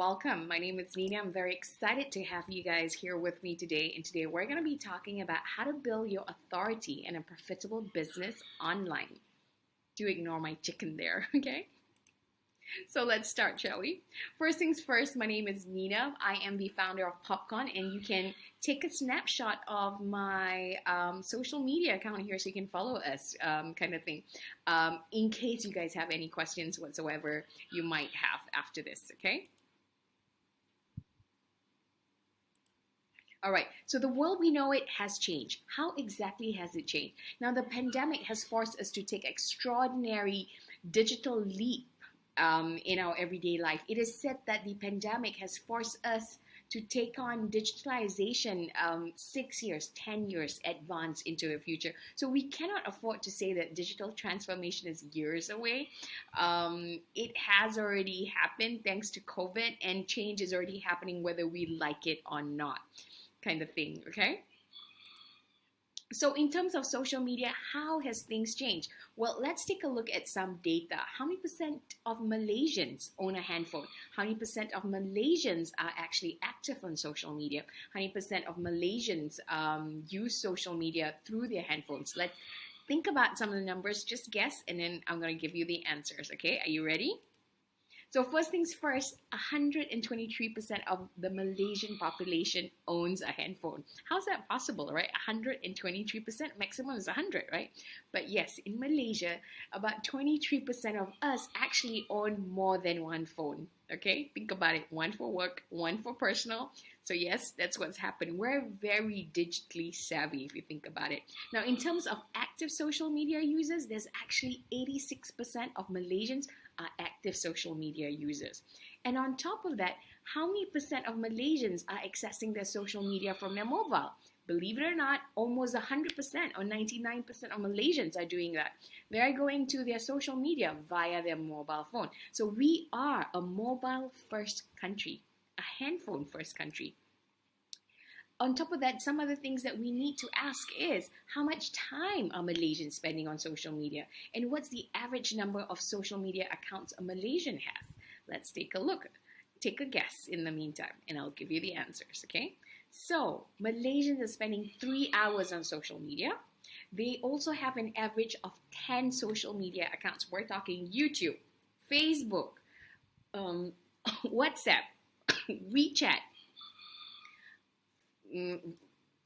welcome. My name is Nina. I'm very excited to have you guys here with me today. And today we're going to be talking about how to build your authority in a profitable business online. Do ignore my chicken there, okay? So let's start, shall we? First things first, my name is Nina. I am the founder of PopCon, and you can take a snapshot of my social media account here so you can follow us, kind of thing, in case you guys have any questions whatsoever you might have after this, okay? All right, so the world we know it has changed. How exactly has it changed? Now, the pandemic has forced us to take extraordinary digital leap in our everyday life. It is said that the pandemic has forced us to take on digitalization 6 years, 10 years advance into the future. So we cannot afford to say that digital transformation is years away. It has already happened thanks to COVID, and change is already happening whether we like it or not, kind of thing, okay? So in terms of social media, how has things changed? Well, let's take a look at some data. How many percent of Malaysians own a handphone? How many percent of Malaysians are actually active on social media? How many percent of Malaysians use social media through their handphones? Let's think about some of the numbers, just guess, and then I'm going to give you the answers, okay? Are you ready? So first things first, 123% of the Malaysian population owns a handphone. How's that possible, right? 123%, maximum is 100, right? But yes, in Malaysia, about 23% of us actually own more than one phone, okay? Think about it, one for work, one for personal. So yes, that's what's happening. We're very digitally savvy if you think about it. Now, in terms of active social media users, there's actually 86% of Malaysians are active social media users. And on top of that, how many percent of Malaysians are accessing their social media from their mobile? Believe it or not, almost 100% or 99% of Malaysians are doing that. They're going to their social media via their mobile phone. So we are a mobile first country, a handphone first country. On top of that, some other things that we need to ask is, how much time are Malaysians spending on social media? And what's the average number of social media accounts a Malaysian has? Let's take a look. Take a guess in the meantime, and I'll give you the answers, okay? So, Malaysians are spending 3 hours on social media. They also have an average of 10 social media accounts. We're talking YouTube, Facebook, WhatsApp, WeChat,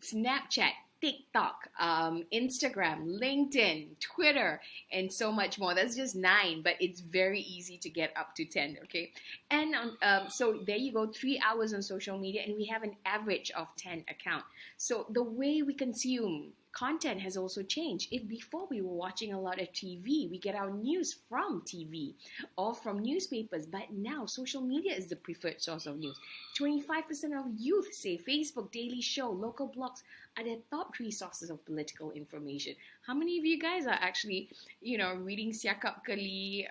Snapchat, TikTok, Instagram, LinkedIn, Twitter, and so much more. That's just 9, but it's very easy to get up to 10, okay? And so there you go, 3 hours on social media, and we have an average of 10 accounts. So the way we consume content has also changed. If before we were watching a lot of TV, we get our news from TV or from newspapers, but now social media is the preferred source of news. 25% of youth say Facebook, Daily Show, local blogs are their top 3 sources of political information. How many of you guys are actually, reading Siakap Kali,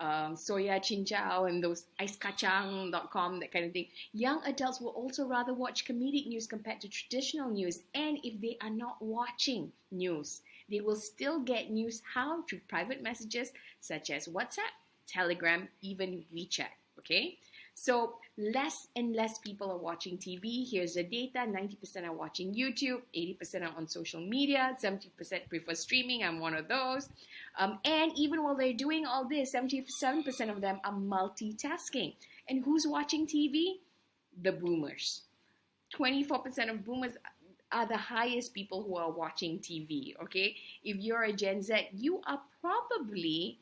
Soya Cincau and those icekacang.com, that kind of thing? Young adults will also rather watch comedic news compared to traditional news. And if they are not watching news, they will still get news how? Through private messages such as WhatsApp, Telegram, even WeChat, okay? So less and less people are watching TV. Here's the data. 90% are watching YouTube, 80% are on social media, 70% prefer streaming. I'm one of those. And even while they're doing all this, 77% of them are multitasking. And who's watching TV? The boomers. 24% of boomers are the highest people who are watching TV, okay? If you're a Gen Z, you are probably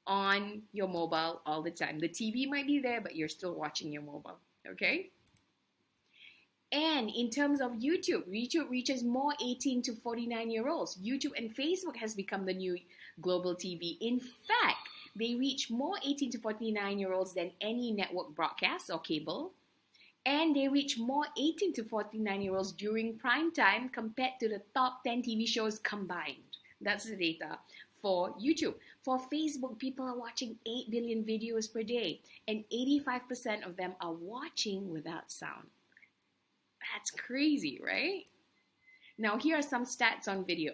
on your mobile all the time. The TV might be there, but you're still watching your mobile, okay? And in terms of YouTube reaches more 18 to 49-year-olds. YouTube and Facebook has become the new global TV. In fact, they reach more 18 to 49-year-olds than any network broadcast or cable. And they reach more 18 to 49-year-olds during prime time compared to the top 10 TV shows combined. That's the data for YouTube. For Facebook, people are watching 8 billion videos per day, and 85% of them are watching without sound. That's crazy, right? Now, here are some stats on video.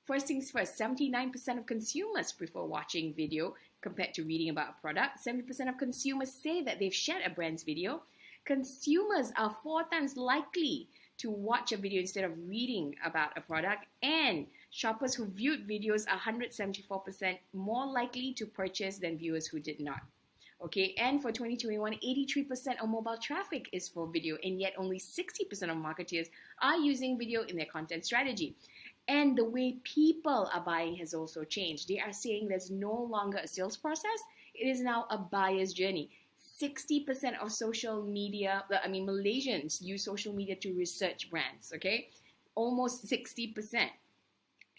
First things first, 79% of consumers prefer watching video compared to reading about a product. 70% of consumers say that they've shared a brand's video. Consumers are 4 times likely to watch a video instead of reading about a product. And shoppers who viewed videos are 174% more likely to purchase than viewers who did not. Okay, and for 2021, 83% of mobile traffic is for video, and yet only 60% of marketers are using video in their content strategy. And the way people are buying has also changed. They are saying there's no longer a sales process. It is now a buyer's journey. 60% of Malaysians use social media to research brands, okay? Almost 60%.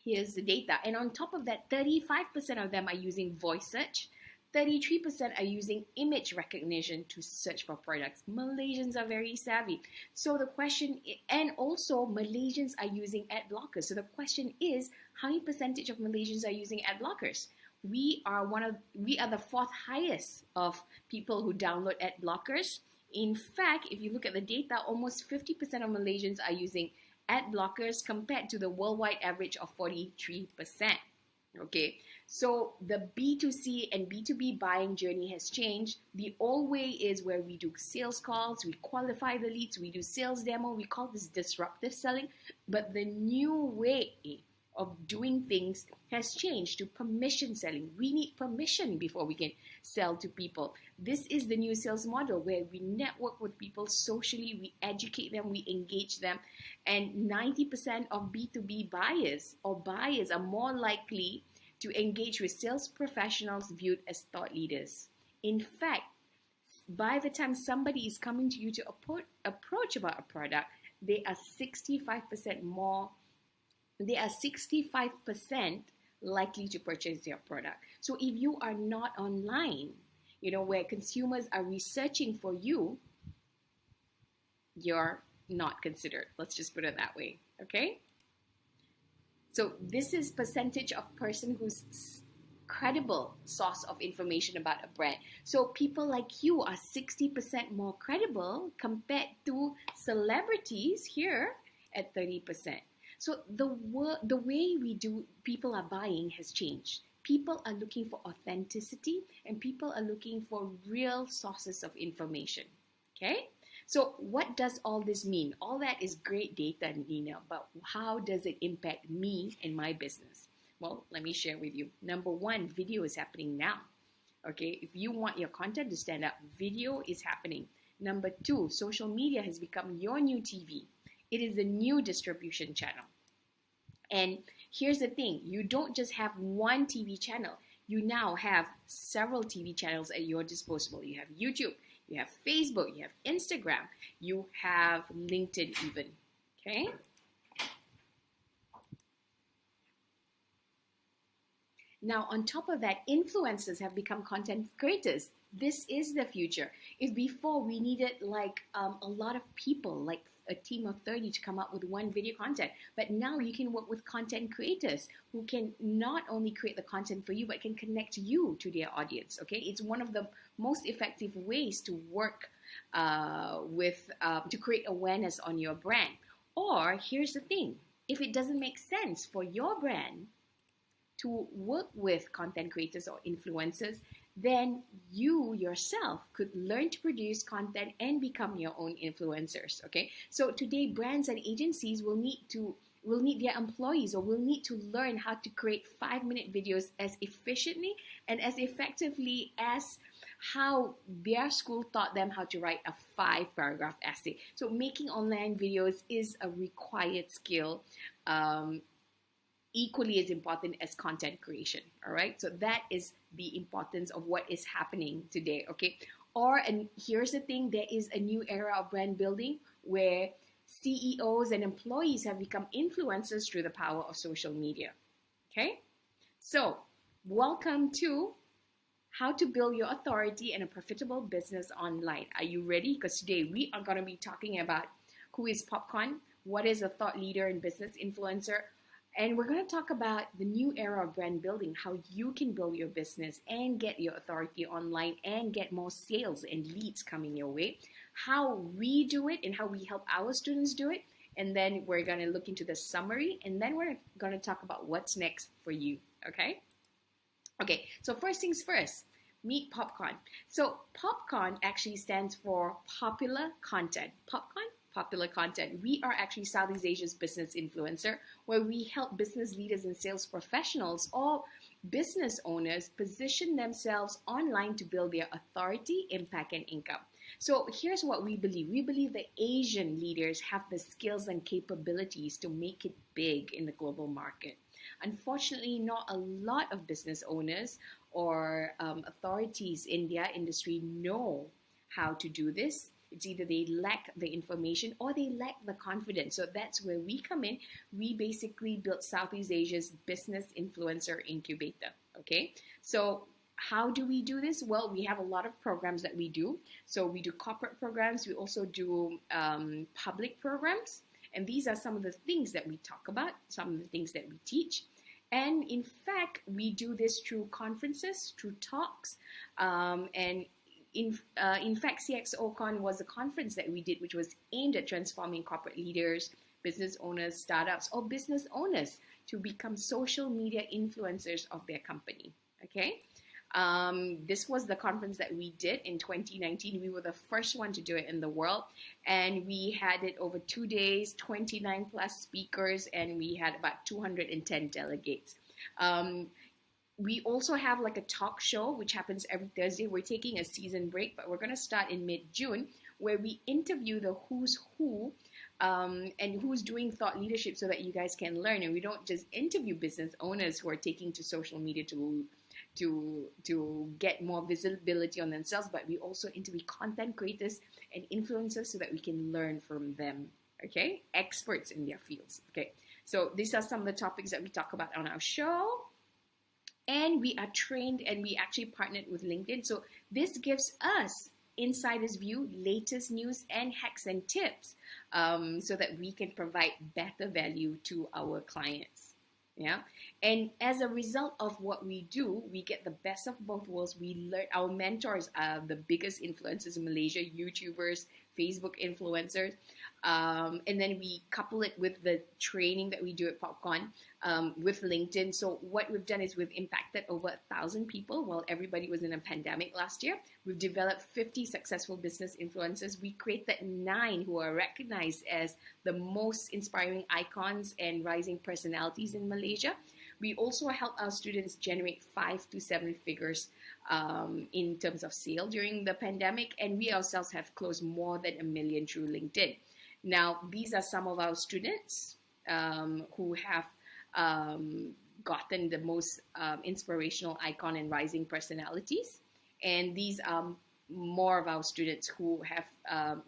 Here's the data. And on top of that, 35% of them are using voice search. 33% are using image recognition to search for products. Malaysians are very savvy. So the question, and also Malaysians are using ad blockers. So the question is, how many percentage of Malaysians are using ad blockers? We are the 4th highest of people who download ad blockers. In fact, if you look at the data, almost 50% of Malaysians are using ad blockers compared to the worldwide average of 43%. Okay, so the B2C and B2B buying journey has changed. The old way is where we do sales calls, we qualify the leads, we do sales demo, we call this disruptive selling. But the new way of doing things has changed to permission selling. We need permission before we can sell to people. This is the new sales model where we network with people socially, we educate them, we engage them, and 90% of B2B buyers are more likely to engage with sales professionals viewed as thought leaders. In fact, by the time somebody is coming to you to approach about a product, they are 65% likely to purchase your product. So if you are not online, where consumers are researching for you, you're not considered. Let's just put it that way, okay? So this is percentage of person who's credible source of information about a brand. So people like you are 60% more credible compared to celebrities here at 30%. So the way people are buying has changed. People are looking for authenticity and people are looking for real sources of information. Okay? So what does all this mean? All that is great data, Nina, but how does it impact me and my business? Well, let me share with you. Number 1, video is happening now. Okay? If you want your content to stand out, video is happening. Number 2, social media has become your new TV. It is a new distribution channel. And here's the thing, you don't just have one TV channel. You now have several TV channels at your disposal. You have YouTube, you have Facebook, you have Instagram, you have LinkedIn even, okay? Now, on top of that, influencers have become content creators. This is the future. If before we needed a lot of people, like a team of 30 to come up with one video content, but now you can work with content creators who can not only create the content for you, but can connect you to their audience, okay? It's one of the most effective ways to work to create awareness on your brand. Or here's the thing, if it doesn't make sense for your brand to work with content creators or influencers, then you yourself could learn to produce content and become your own influencers, okay? So today, brands and agencies will need their employees or will need to learn how to create 5-minute videos as efficiently and as effectively as how their school taught them how to write a 5-paragraph essay. So making online videos is a required skill, equally as important as content creation, all right? So that is the importance of what is happening today, okay? And here's the thing, there is a new era of brand building where CEOs and employees have become influencers through the power of social media, okay? So welcome to how to build your authority and a profitable business online. Are you ready? Because today we are going to be talking about who is PopCon, what is a thought leader and business influencer, and we're going to talk about the new era of brand building, how you can build your business and get your authority online and get more sales and leads coming your way, how we do it and how we help our students do it, and then we're going to look into the summary, and then we're going to talk about what's next for you. Okay? Okay, so first things first, meet PopCon. So PopCon actually stands for Popular Content. PopCon, Popular Content. We are actually Southeast Asia's business influencer, where we help business leaders and sales professionals or business owners position themselves online to build their authority, impact, and income. So here's what we believe. We believe that Asian leaders have the skills and capabilities to make it big in the global market. Unfortunately, not a lot of business owners or authorities in their industry know how to do this. It's either they lack the information or they lack the confidence. So that's where we come in. We basically built Southeast Asia's business influencer incubator. Okay, so how do we do this? Well, we have a lot of programs that we do. So we do corporate programs. We also do public programs. And these are some of the things that we talk about, some of the things that we teach. And in fact, we do this through conferences, through talks. And in fact, CXOCon was a conference that we did, which was aimed at transforming corporate leaders, business owners, startups, or business owners to become social media influencers of their company. Okay? This was the conference that we did in 2019. We were the first one to do it in the world, and we had it over 2 days, 29 plus speakers, and we had about 210 delegates. We also have like a talk show, which happens every Thursday. We're taking a season break, but we're going to start in mid-June, where we interview the who's who and who's doing thought leadership so that you guys can learn. And we don't just interview business owners who are taking to social media to get more visibility on themselves, but we also interview content creators and influencers so that we can learn from them, okay? Experts in their fields, okay? So these are some of the topics that we talk about on our show. And we are trained, and we actually partnered with LinkedIn. So this gives us insider's view, latest news, and hacks and tips so that we can provide better value to our clients. Yeah, and as a result of what we do, we get the best of both worlds. We learn. Our mentors are the biggest influencers in Malaysia, YouTubers, Facebook influencers, and then we couple it with the training that we do at PopCon with LinkedIn. So what we've done is we've impacted over 1,000 people while everybody was in a pandemic last year. We've developed 50 successful business influencers. We created 9 who are recognized as the most inspiring icons and rising personalities in Malaysia. We also help our students generate 5 to 7 figures in terms of sale during the pandemic, and we ourselves have closed more than 1 million through LinkedIn. Now, these are some of our students who have gotten the most inspirational icon and rising personalities, and these are more of our students who have,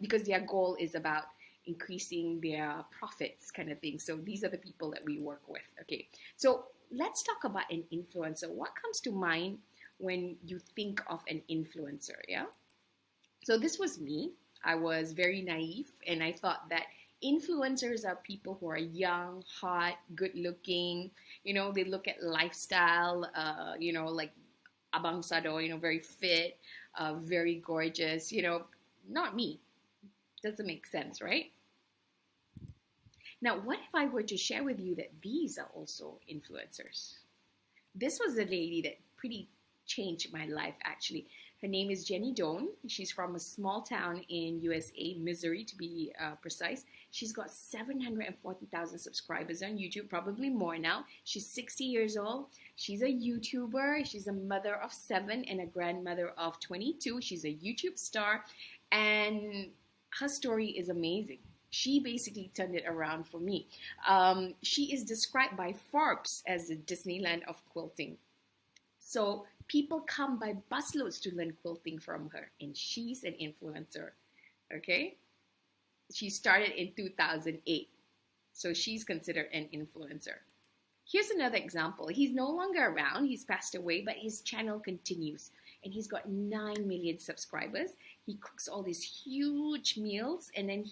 because their goal is about increasing their profits kind of thing. So these are the people that we work with. Okay, so let's talk about an influencer. What comes to mind when you think of an influencer? Yeah, so this was me. I was very naive, and I thought that influencers are people who are young, hot, good looking, you know, they look at lifestyle, you know, like Abang Sado, you know, very fit, very gorgeous, you know, not me. Doesn't make sense, right? Now, what if I were to share with you that these are also influencers? This was a lady that pretty changed my life, actually. Her name is Jenny Doan. She's from a small town in USA, Missouri to be precise. She's got 740,000 subscribers on YouTube, probably more now. She's 60 years old. She's a YouTuber. She's a mother of 7 and a grandmother of 22. She's a YouTube star, and her story is amazing. She basically turned it around for me. She is described by Forbes as the Disneyland of quilting. So people come by busloads to learn quilting from her, and she's an influencer, okay? She started in 2008, so she's considered an influencer. Here's another example. He's no longer around, he's passed away, but his channel continues, and he's got 9 million subscribers. He cooks all these huge meals, and then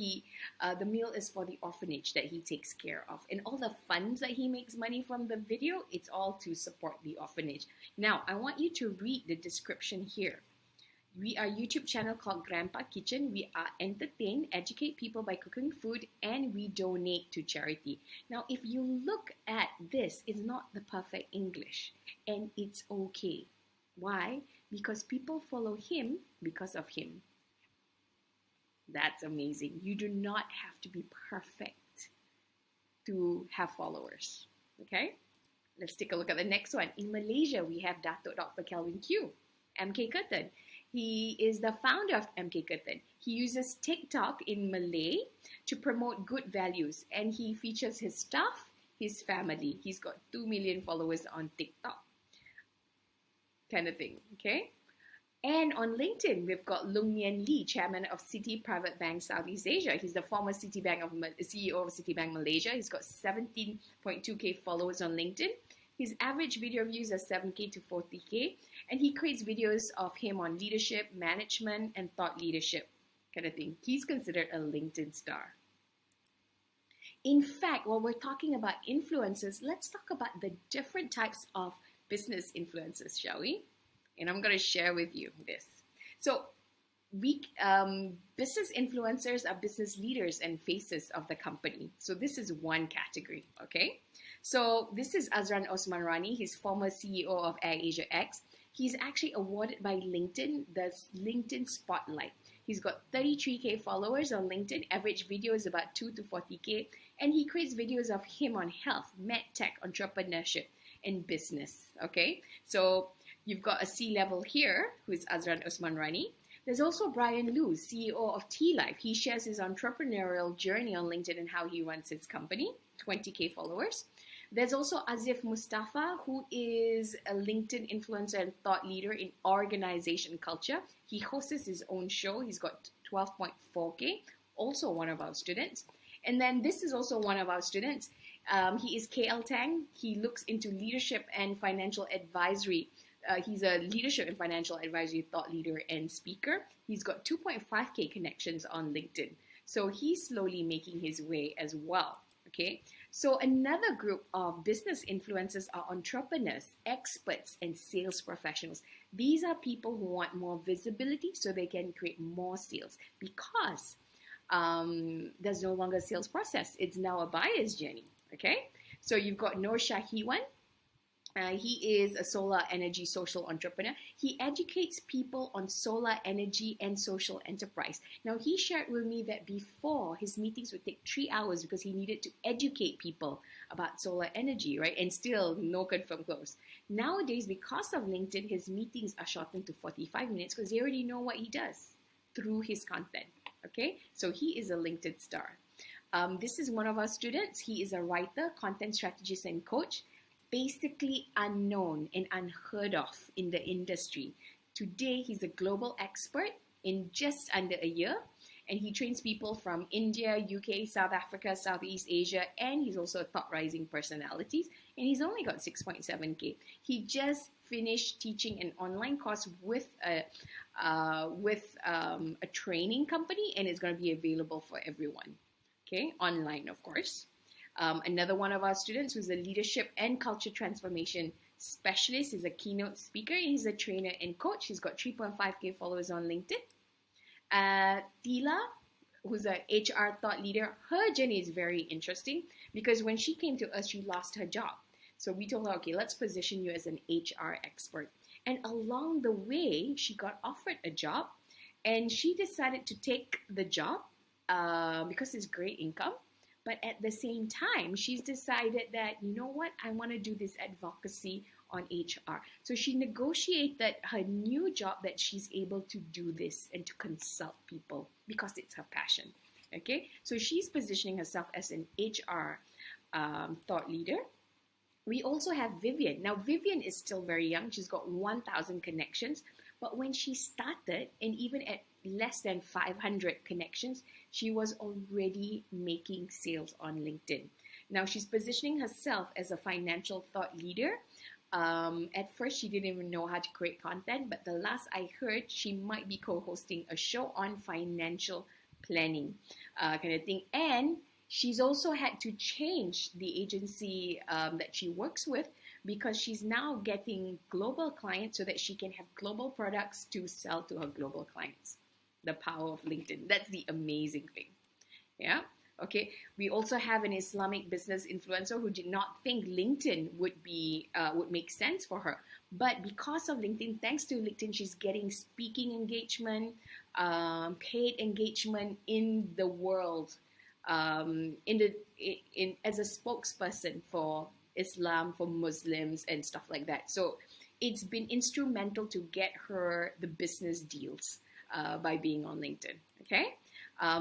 the meal is for the orphanage that he takes care of. And all the funds that he makes money from the video, it's all to support the orphanage. Now, I want you to read the description here. We are a YouTube channel called Grandpa Kitchen. We are entertain, educate people by cooking food, and we donate to charity. Now, if you look at this, it's not the perfect English, and it's okay. Why? Because people follow him because of him. That's amazing. You do not have to be perfect to have followers. Okay? Let's take a look at the next one. In Malaysia, we have Datuk Dr. Kelvin Q, MK Curtin. He is the founder of MK Curtin. He uses TikTok in Malay to promote good values, and he features his staff, his family. He's got 2 million followers on TikTok, kind of thing, okay? And on LinkedIn, we've got Lung Nian Lee, chairman of Citi Private Bank Southeast Asia. He's the former CEO of Citibank Malaysia. He's got 17.2K followers on LinkedIn. His average video views are 7K to 40K, and he creates videos of him on leadership, management, and thought leadership kind of thing. He's considered a LinkedIn star. In fact, while we're talking about influencers, let's talk about the different types of business influencers, shall we? And I'm going to share with you this. So, business influencers are business leaders and faces of the company. So this is one category, okay? So this is Azran Osman Rani. He's former CEO of AirAsia X. He's actually awarded by LinkedIn the LinkedIn Spotlight. He's got 33K followers on LinkedIn. Average video is about 2 to 40K. And he creates videos of him on health, med tech, entrepreneurship, and business, okay? So you've got a C-level here, who is Azran Osman Rani. There's also Brian Liu, CEO of T-Life. He shares his entrepreneurial journey on LinkedIn and how he runs his company, 20K followers. There's also Azif Mustafa, who is a LinkedIn influencer and thought leader in organization culture. He hosts his own show. He's got 12.4K, also one of our students. And then this is also one of our students. He is KL Tang. He looks into leadership and financial advisory. He's a leadership and financial advisory thought leader and speaker. He's got 2.5K connections on LinkedIn. So he's slowly making his way as well. Okay. So another group of business influencers are entrepreneurs, experts, and sales professionals. These are people who want more visibility so they can create more sales because there's no longer a sales process. It's now a buyer's journey. Okay. So you've got Noor Shahiwan. He is a solar energy social entrepreneur. He educates people on solar energy and social enterprise. Now, he shared with me that before his meetings would take 3 hours because he needed to educate people about solar energy, right? And still no confirmed close. Nowadays, because of LinkedIn, his meetings are shortened to 45 minutes because they already know what he does through his content, okay? So he is a LinkedIn star. This is one of our students. He is a writer, content strategist, and coach. Basically unknown and unheard of in the industry. Today, he's a global expert in just under a year, and he trains people from India, UK, South Africa, Southeast Asia, and he's also a top rising personalities, and he's only got 6.7K. He just finished teaching an online course with a training company, and it's going to be available for everyone, okay, online, of course. Another one of our students who's a leadership and culture transformation specialist is a keynote speaker. He's a trainer and coach. He's got 3.5K followers on LinkedIn. Tila, who's an HR thought leader, her journey is very interesting because when she came to us, she lost her job. So we told her, okay, let's position you as an HR expert. And along the way, she got offered a job and she decided to take the job because it's great income. But at the same time, she's decided that, you know what, I want to do this advocacy on HR. So she negotiated her new job that she's able to do this and to consult people because it's her passion. Okay, so she's positioning herself as an HR thought leader. We also have Vivian. Now, Vivian is still very young. She's got 1,000 connections. But when she started, and even at less than 500 connections, she was already making sales on LinkedIn. Now, she's positioning herself as a financial thought leader. At first, she didn't even know how to create content, but the last I heard, she might be co-hosting a show on financial planning kind of thing. And she's also had to change the agency that she works with because she's now getting global clients so that she can have global products to sell to her global clients. The power of LinkedIn. That's the amazing thing. Yeah. Okay. We also have an Islamic business influencer who did not think LinkedIn would make sense for her, but because of LinkedIn, thanks to LinkedIn, she's getting speaking engagement, paid engagement in the world, as a spokesperson for Islam, for Muslims, and stuff like that. So it's been instrumental to get her the business deals by being on LinkedIn. Okay.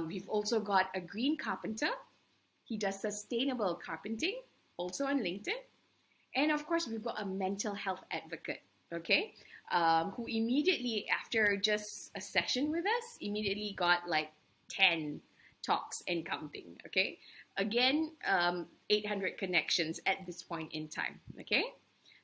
We've also got a green carpenter. He does sustainable carpenting, also on LinkedIn. And of course, we've got a mental health advocate, okay, who immediately, after just a session with us, immediately got like 10 talks and counting, okay? Again, 800 connections at this point in time, okay?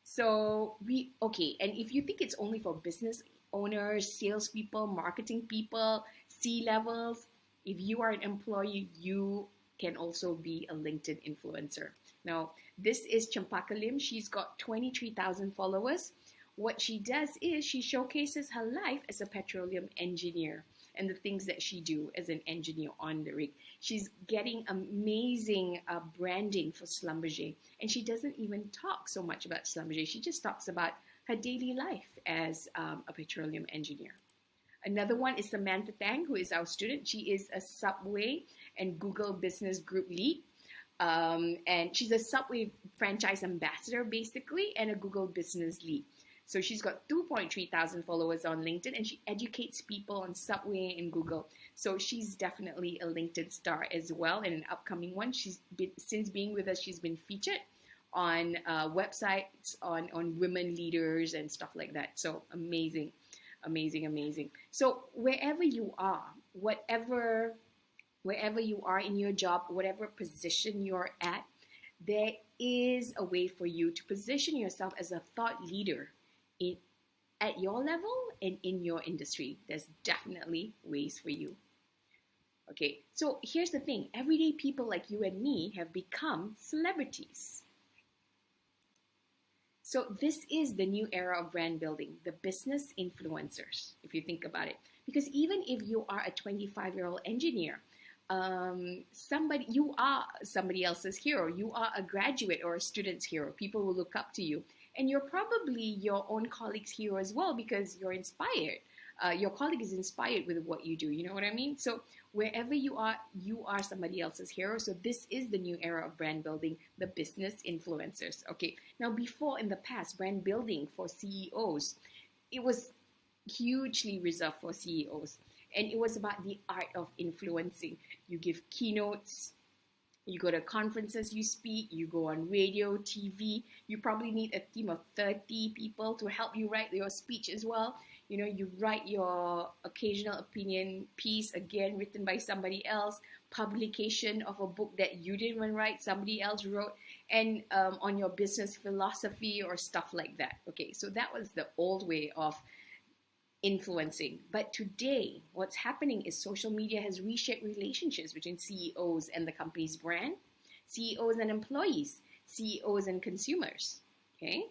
So and if you think it's only for business owners, salespeople, marketing people, C-levels, if you are an employee, you can also be a LinkedIn influencer. Now, this is Champaka Lim. She's got 23,000 followers. What she does is she showcases her life as a petroleum engineer and the things that she do as an engineer on the rig. She's getting amazing branding for Schlumberger, and she doesn't even talk so much about Schlumberger. She just talks about her daily life as a petroleum engineer. Another one is Samantha Tang, who is our student. She is a Subway and Google Business Group lead. And she's a Subway franchise ambassador, basically, and a Google Business lead. So she's got 2.3 thousand followers on LinkedIn, and she educates people on Subway and Google. So she's definitely a LinkedIn star as well, and an upcoming one. Since being with us, she's been featured on websites on women leaders and stuff like that. So amazing. So wherever you are, wherever you are in your job, whatever position you're at, there is a way for you to position yourself as a thought leader at your level and in your industry. There's definitely ways for you. Okay, so here's the thing. Everyday people like you and me have become celebrities. So this is the new era of brand building, the business influencers, if you think about it. Because even if you are a 25-year-old engineer, you are somebody else's hero. You are a graduate or a student's hero. People will look up to you. And you're probably your own colleague's hero as well because you're inspired. Your colleague is inspired with what you do. You know what I mean? So wherever you are somebody else's hero. So this is the new era of brand building, the business influencers. Okay. Now, before in the past, brand building for CEOs, it was hugely reserved for CEOs. And it was about the art of influencing. You give keynotes, you go to conferences, you speak, you go on radio, TV. You probably need a team of 30 people to help you write your speech as well. You know, you write your occasional opinion piece, again, written by somebody else, publication of a book that you didn't even write, somebody else wrote, and on your business philosophy or stuff like that. Okay, so that was the old way of influencing. But today, what's happening is social media has reshaped relationships between CEOs and the company's brand, CEOs and employees, CEOs and consumers. Okay?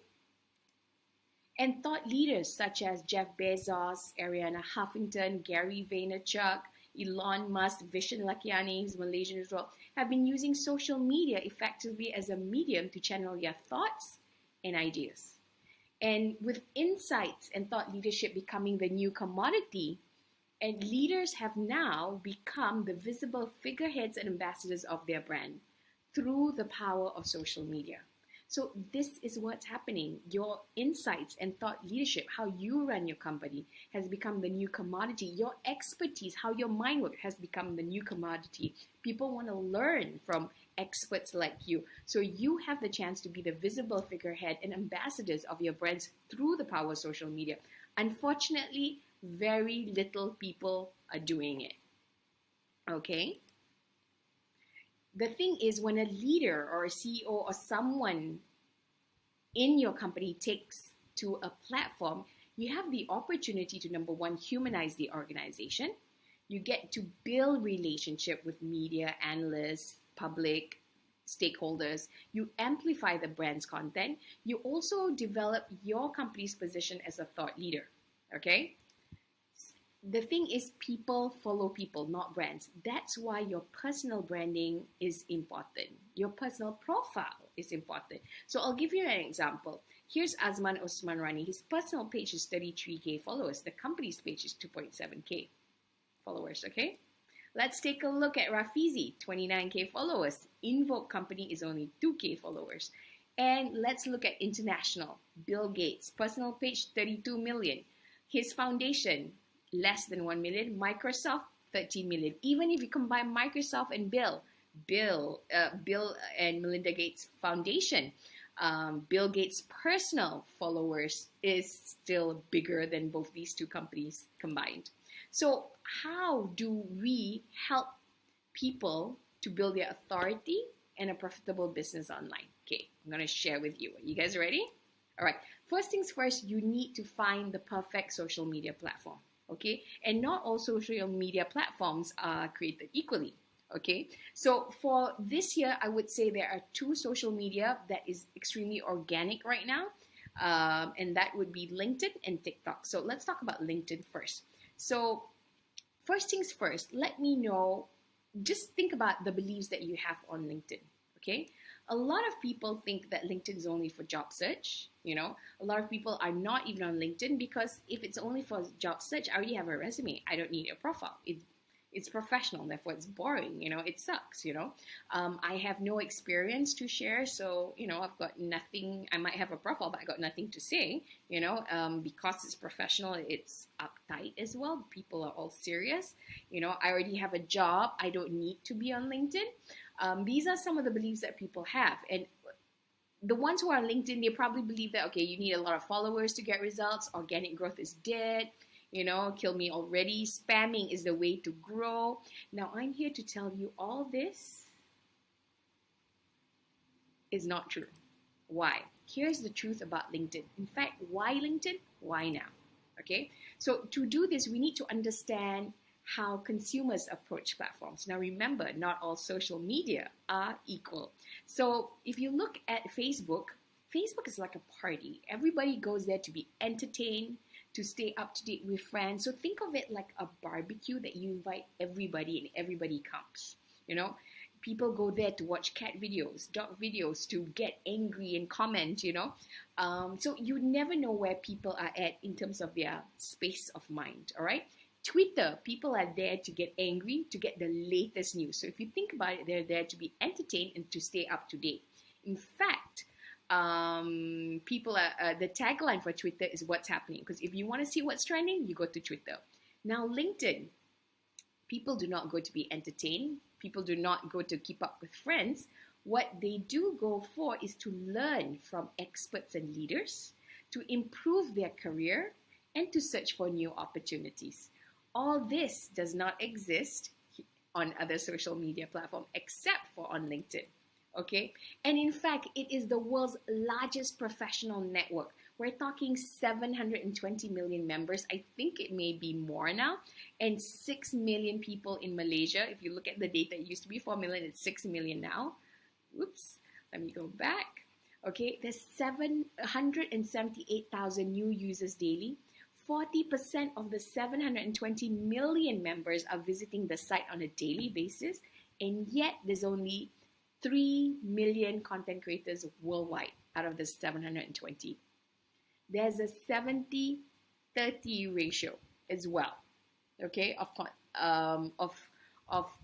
And thought leaders such as Jeff Bezos, Ariana Huffington, Gary Vaynerchuk, Elon Musk, Vishen Lakhiani, who's Malaysian as well, have been using social media effectively as a medium to channel their thoughts and ideas. And with insights and thought leadership becoming the new commodity, and leaders have now become the visible figureheads and ambassadors of their brand through the power of social media. So this is what's happening. Your insights and thought leadership, how you run your company, has become the new commodity. Your expertise, how your mind works, has become the new commodity. People want to learn from experts like you. So you have the chance to be the visible figurehead and ambassadors of your brands through the power of social media. Unfortunately, very little people are doing it. Okay? The thing is, when a leader or a CEO or someone in your company takes to a platform, you have the opportunity to, number one, humanize the organization. You get to build relationship with media, analysts, public, stakeholders, you amplify the brand's content, you also develop your company's position as a thought leader. Okay? The thing is, people follow people, not brands. That's why your personal branding is important. Your personal profile is important. So I'll give you an example. Here's Azman Osman Rani. His personal page is 33K followers. The company's page is 2.7K followers, okay? Let's take a look at Rafizi, 29K followers. Invoke company is only 2K followers. And let's look at international. Bill Gates, personal page, 32 million. His foundation, less than 1 million. Microsoft, 13 million. Even if you combine Microsoft and Bill and Melinda Gates Foundation, Bill Gates' personal followers is still bigger than both these two companies combined. So how do we help people to build their authority and a profitable business online? Okay, I'm going to share with you. Are you guys ready? All right. First things first, you need to find the perfect social media platform. Okay, and not all social media platforms are created equally. Okay, so for this year, I would say there are 2 social media that is extremely organic right now, and that would be LinkedIn and TikTok. So let's talk about LinkedIn first. So first things first, let me know, just think about the beliefs that you have on LinkedIn. Okay, a lot of people think that LinkedIn is only for job search. You know, a lot of people are not even on LinkedIn because if it's only for job search, I already have a resume. I don't need a profile. It's professional, therefore it's boring. You know, it sucks. You know, I have no experience to share, so you know, I've got nothing. I might have a profile, but I got nothing to say. You know, because it's professional, it's uptight as well. People are all serious. You know, I already have a job. I don't need to be on LinkedIn. These are some of the beliefs that people have, and the ones who are on LinkedIn, they probably believe that, okay, you need a lot of followers to get results. Organic growth is dead. You know, kill me already. Spamming is the way to grow. Now, I'm here to tell you all this is not true. Why? Here's the truth about LinkedIn. In fact, why LinkedIn? Why now? Okay? So to do this, we need to understand how consumers approach platforms. Now remember, not all social media are equal. So if you look at Facebook is like a party. Everybody goes there to be entertained, to stay up to date with friends. So think of it like a barbecue that you invite everybody and everybody comes. You know, people go there to watch cat videos, dog videos, to get angry and comment, you know. So you never know where people are at in terms of their space of mind, all right? Twitter, people are there to get angry, to get the latest news. So if you think about it, they're there to be entertained and to stay up to date. In fact, people are the tagline for Twitter is what's happening. Because if you want to see what's trending, you go to Twitter. Now, LinkedIn, people do not go to be entertained. People do not go to keep up with friends. What they do go for is to learn from experts and leaders, to improve their career, and to search for new opportunities. All this does not exist on other social media platforms except for on LinkedIn. Okay? And in fact, it is the world's largest professional network. We're talking 720 million members. I think it may be more now. And 6 million people in Malaysia. If you look at the data, it used to be 4 million, it's 6 million now. Whoops, let me go back. Okay, there's 778,000 new users daily. 40% of the 720 million members are visiting the site on a daily basis, and yet there's only 3 million content creators worldwide out of the 720. There's a 70-30 ratio as well, okay, of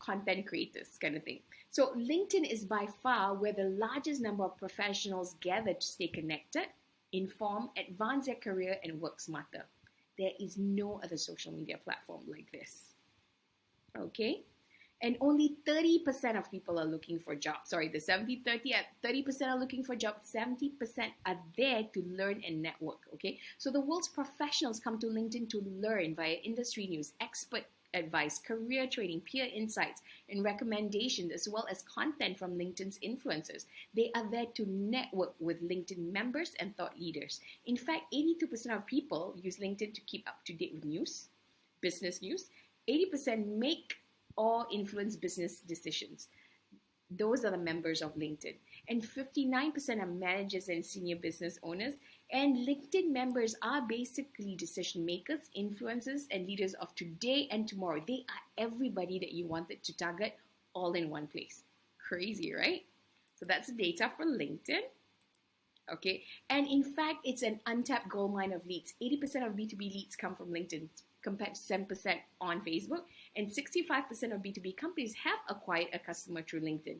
content creators kind of thing. So LinkedIn is by far where the largest number of professionals gather to stay connected, inform, advance their career, and work smarter. There is no other social media platform like this. Okay? And only 30% of people are looking for jobs. Sorry, the 70-30, 30% are looking for jobs, 70% are there to learn and network. Okay? So the world's professionals come to LinkedIn to learn via industry news, expert advice, career training, peer insights, and recommendations, as well as content from LinkedIn's influencers. They are there to network with LinkedIn members and thought leaders. In fact, 82% of people use LinkedIn to keep up to date with news, business news. 80% make or influence business decisions. Those are the members of LinkedIn. And 59% are managers and senior business owners. And LinkedIn members are basically decision makers, influencers, and leaders of today and tomorrow. They are everybody that you wanted to target all in one place. Crazy, right? So that's the data for LinkedIn. Okay, and in fact, it's an untapped goldmine of leads. 80% of B2B leads come from LinkedIn compared to 7% on Facebook, and 65% of B2B companies have acquired a customer through LinkedIn.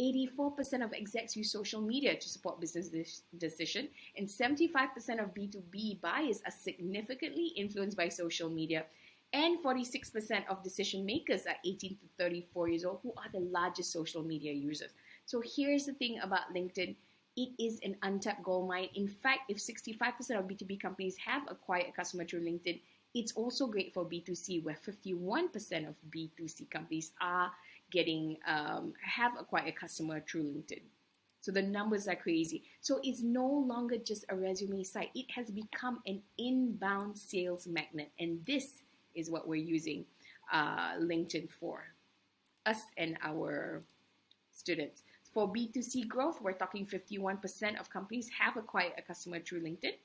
84% of execs use social media to support business decision, and 75% of B2B buyers are significantly influenced by social media. And 46% of decision makers are 18 to 34 years old, who are the largest social media users. So here's the thing about LinkedIn. It is an untapped goldmine. In fact, if 65% of B2B companies have acquired a customer through LinkedIn, it's also great for B2C, where 51% of B2C companies are have acquired a customer through LinkedIn. So the numbers are crazy. So it's no longer just a resume site. It has become an inbound sales magnet. And this is what we're using LinkedIn for, us and our students. For B2C growth, we're talking 51% of companies have acquired a customer through LinkedIn.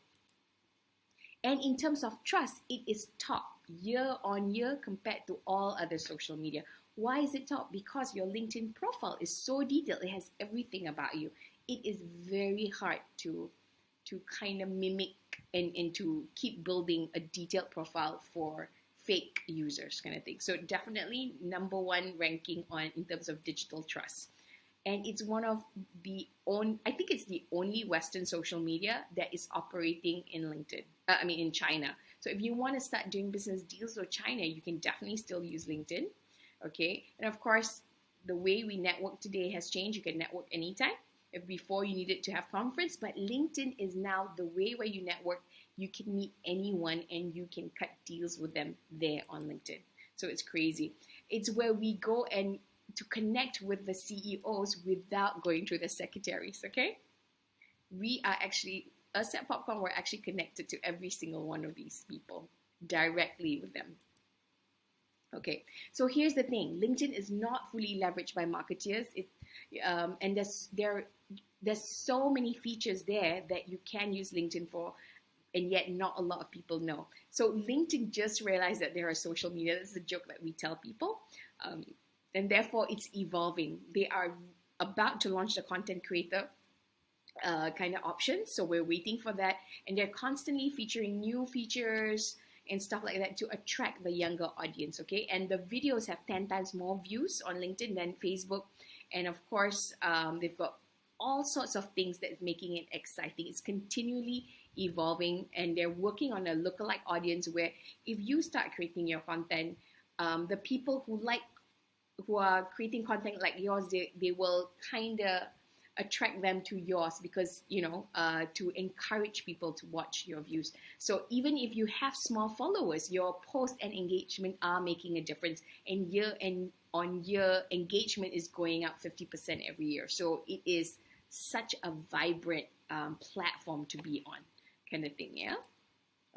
And in terms of trust, it is top year on year compared to all other social media. Why is it top? Because your LinkedIn profile is so detailed. It has everything about you. It is very hard to kind of mimic and to keep building a detailed profile for fake users kind of thing. So definitely number one ranking in terms of digital trust. And it's one of I think it's the only Western social media that is operating in in China. So if you want to start doing business deals with China, you can definitely still use LinkedIn. Okay. And of course, the way we network today has changed. You can network anytime. If before you needed to have conference, but LinkedIn is now the way where you network. You can meet anyone and you can cut deals with them there on LinkedIn. So it's crazy. It's where we go and to connect with the CEOs without going through the secretaries, okay? We are actually, us at PopCon, we're actually connected to every single one of these people directly with them. Okay, so here's the thing. LinkedIn is not fully leveraged by marketeers. And there's so many features there that you can use LinkedIn for, and yet not a lot of people know. So LinkedIn just realized that there are social media. That's a joke that we tell people. And therefore, it's evolving. They are about to launch the content creator kind of options. So we're waiting for that. And they're constantly featuring new features and stuff like that to attract the younger audience, okay? And the videos have 10 times more views on LinkedIn than Facebook. And of course, they've got all sorts of things that's making it exciting. It's continually evolving, and they're working on a lookalike audience where if you start creating your content, the people who are creating content like yours, they will kind of attract them to yours because, to encourage people to watch your views. So even if you have small followers, your post and engagement are making a difference. And year-on-year engagement is going up 50% every year. So it is such a vibrant platform to be on, kind of thing, yeah?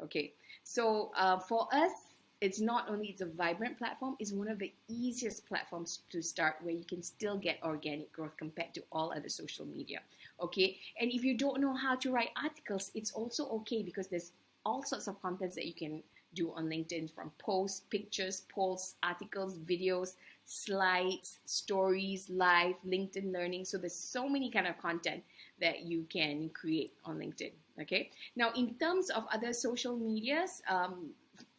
Okay, so for us, it's a vibrant platform. It's one of the easiest platforms to start where you can still get organic growth compared to all other social media. Okay. And if you don't know how to write articles, it's also okay because there's all sorts of contents that you can do on LinkedIn, from posts, pictures, polls, articles, videos, slides, stories, live, LinkedIn learning. So there's so many kind of content that you can create on LinkedIn. Okay. Now, in terms of other social medias,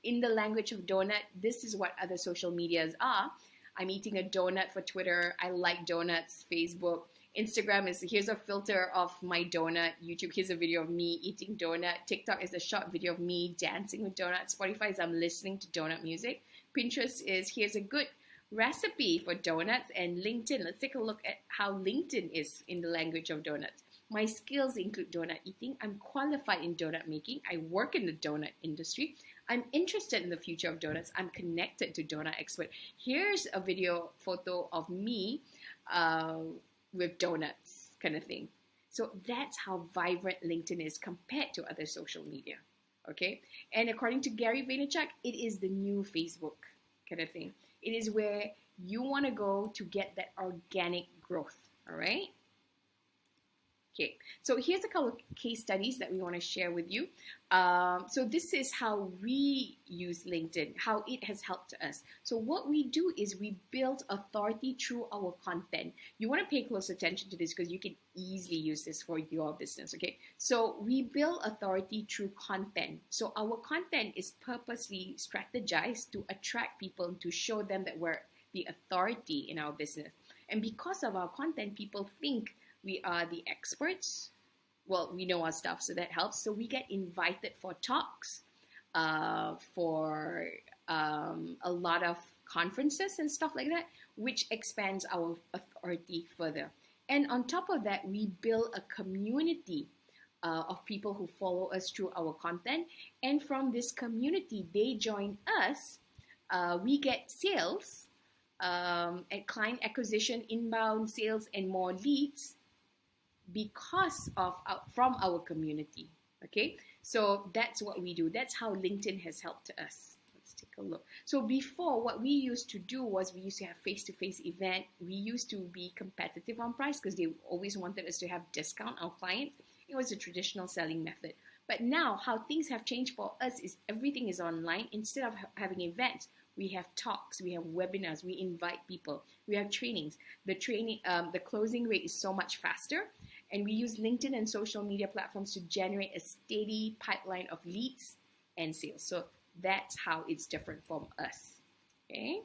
in the language of donut, this is what other social medias are. I'm eating a donut for Twitter. I like donuts. Facebook. Instagram is, here's a filter of my donut. YouTube, here's a video of me eating donut. TikTok is a short video of me dancing with donuts. Spotify is I'm listening to donut music. Pinterest is, here's a good recipe for donuts. And LinkedIn, let's take a look at how LinkedIn is in the language of donuts. My skills include donut eating. I'm qualified in donut making. I work in the donut industry. I'm interested in the future of donuts. I'm connected to donut expert. Here's a video photo of me with donuts, kind of thing. So that's how vibrant LinkedIn is compared to other social media. Okay, and according to Gary Vaynerchuk, it is the new Facebook, kind of thing. It is where you want to go to get that organic growth. All right. Okay, so here's a couple of case studies that we want to share with you. So this is how we use LinkedIn, how it has helped us. So what we do is we build authority through our content. You want to pay close attention to this because you can easily use this for your business, okay? So we build authority through content. So our content is purposely strategized to attract people, to show them that we're the authority in our business. And because of our content, people think we are the experts. Well, we know our stuff, so that helps. So we get invited for talks, for a lot of conferences and stuff like that, which expands our authority further. And on top of that, we build a community of people who follow us through our content. And from this community, they join us. We get sales, and client acquisition, inbound sales, and more leads because of from our community. Okay, so that's what we do. That's how LinkedIn has helped us. Let's take a look. So before, what we used to do was we used to have face-to-face event. We used to be competitive on price because they always wanted us to have discount our clients. It was a traditional selling method. But now how things have changed for us is everything is online. Instead of having events, we have talks, we have webinars, we invite people, we have trainings. The closing rate is so much faster. And we use LinkedIn and social media platforms to generate a steady pipeline of leads and sales. So that's how it's different from us. Okay?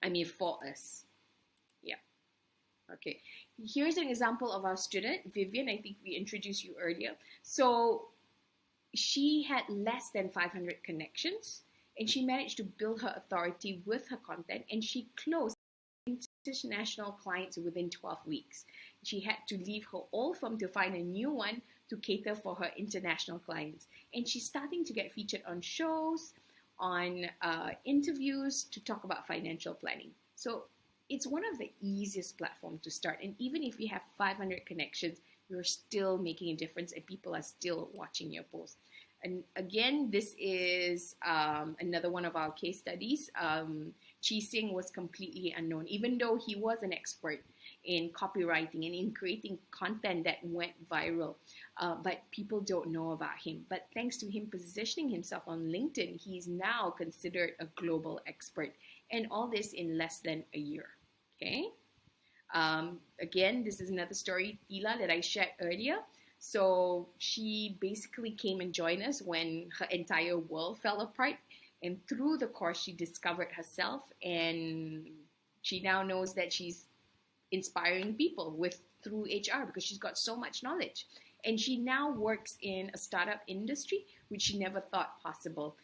I mean, for us. Yeah. Okay. Here's an example of our student, Vivian. I think we introduced you earlier. So she had less than 500 connections, and she managed to build her authority with her content, and she closed international clients within 12 weeks. She had to leave her old firm to find a new one to cater for her international clients. And she's starting to get featured on shows, on interviews to talk about financial planning. So it's one of the easiest platforms to start. And even if you have 500 connections, you're still making a difference and people are still watching your posts. And again, this is another one of our case studies. Chi Sing was completely unknown, even though he was an expert in copywriting and in creating content that went viral. But people don't know about him. But thanks to him positioning himself on LinkedIn, he's now considered a global expert. And all this in less than a year. Okay. Again, this is another story, Tila, that I shared earlier. So she basically came and joined us when her entire world fell apart. And through the course, she discovered herself, and she now knows that she's inspiring people through HR because she's got so much knowledge. And she now works in a startup industry, which she never thought possible.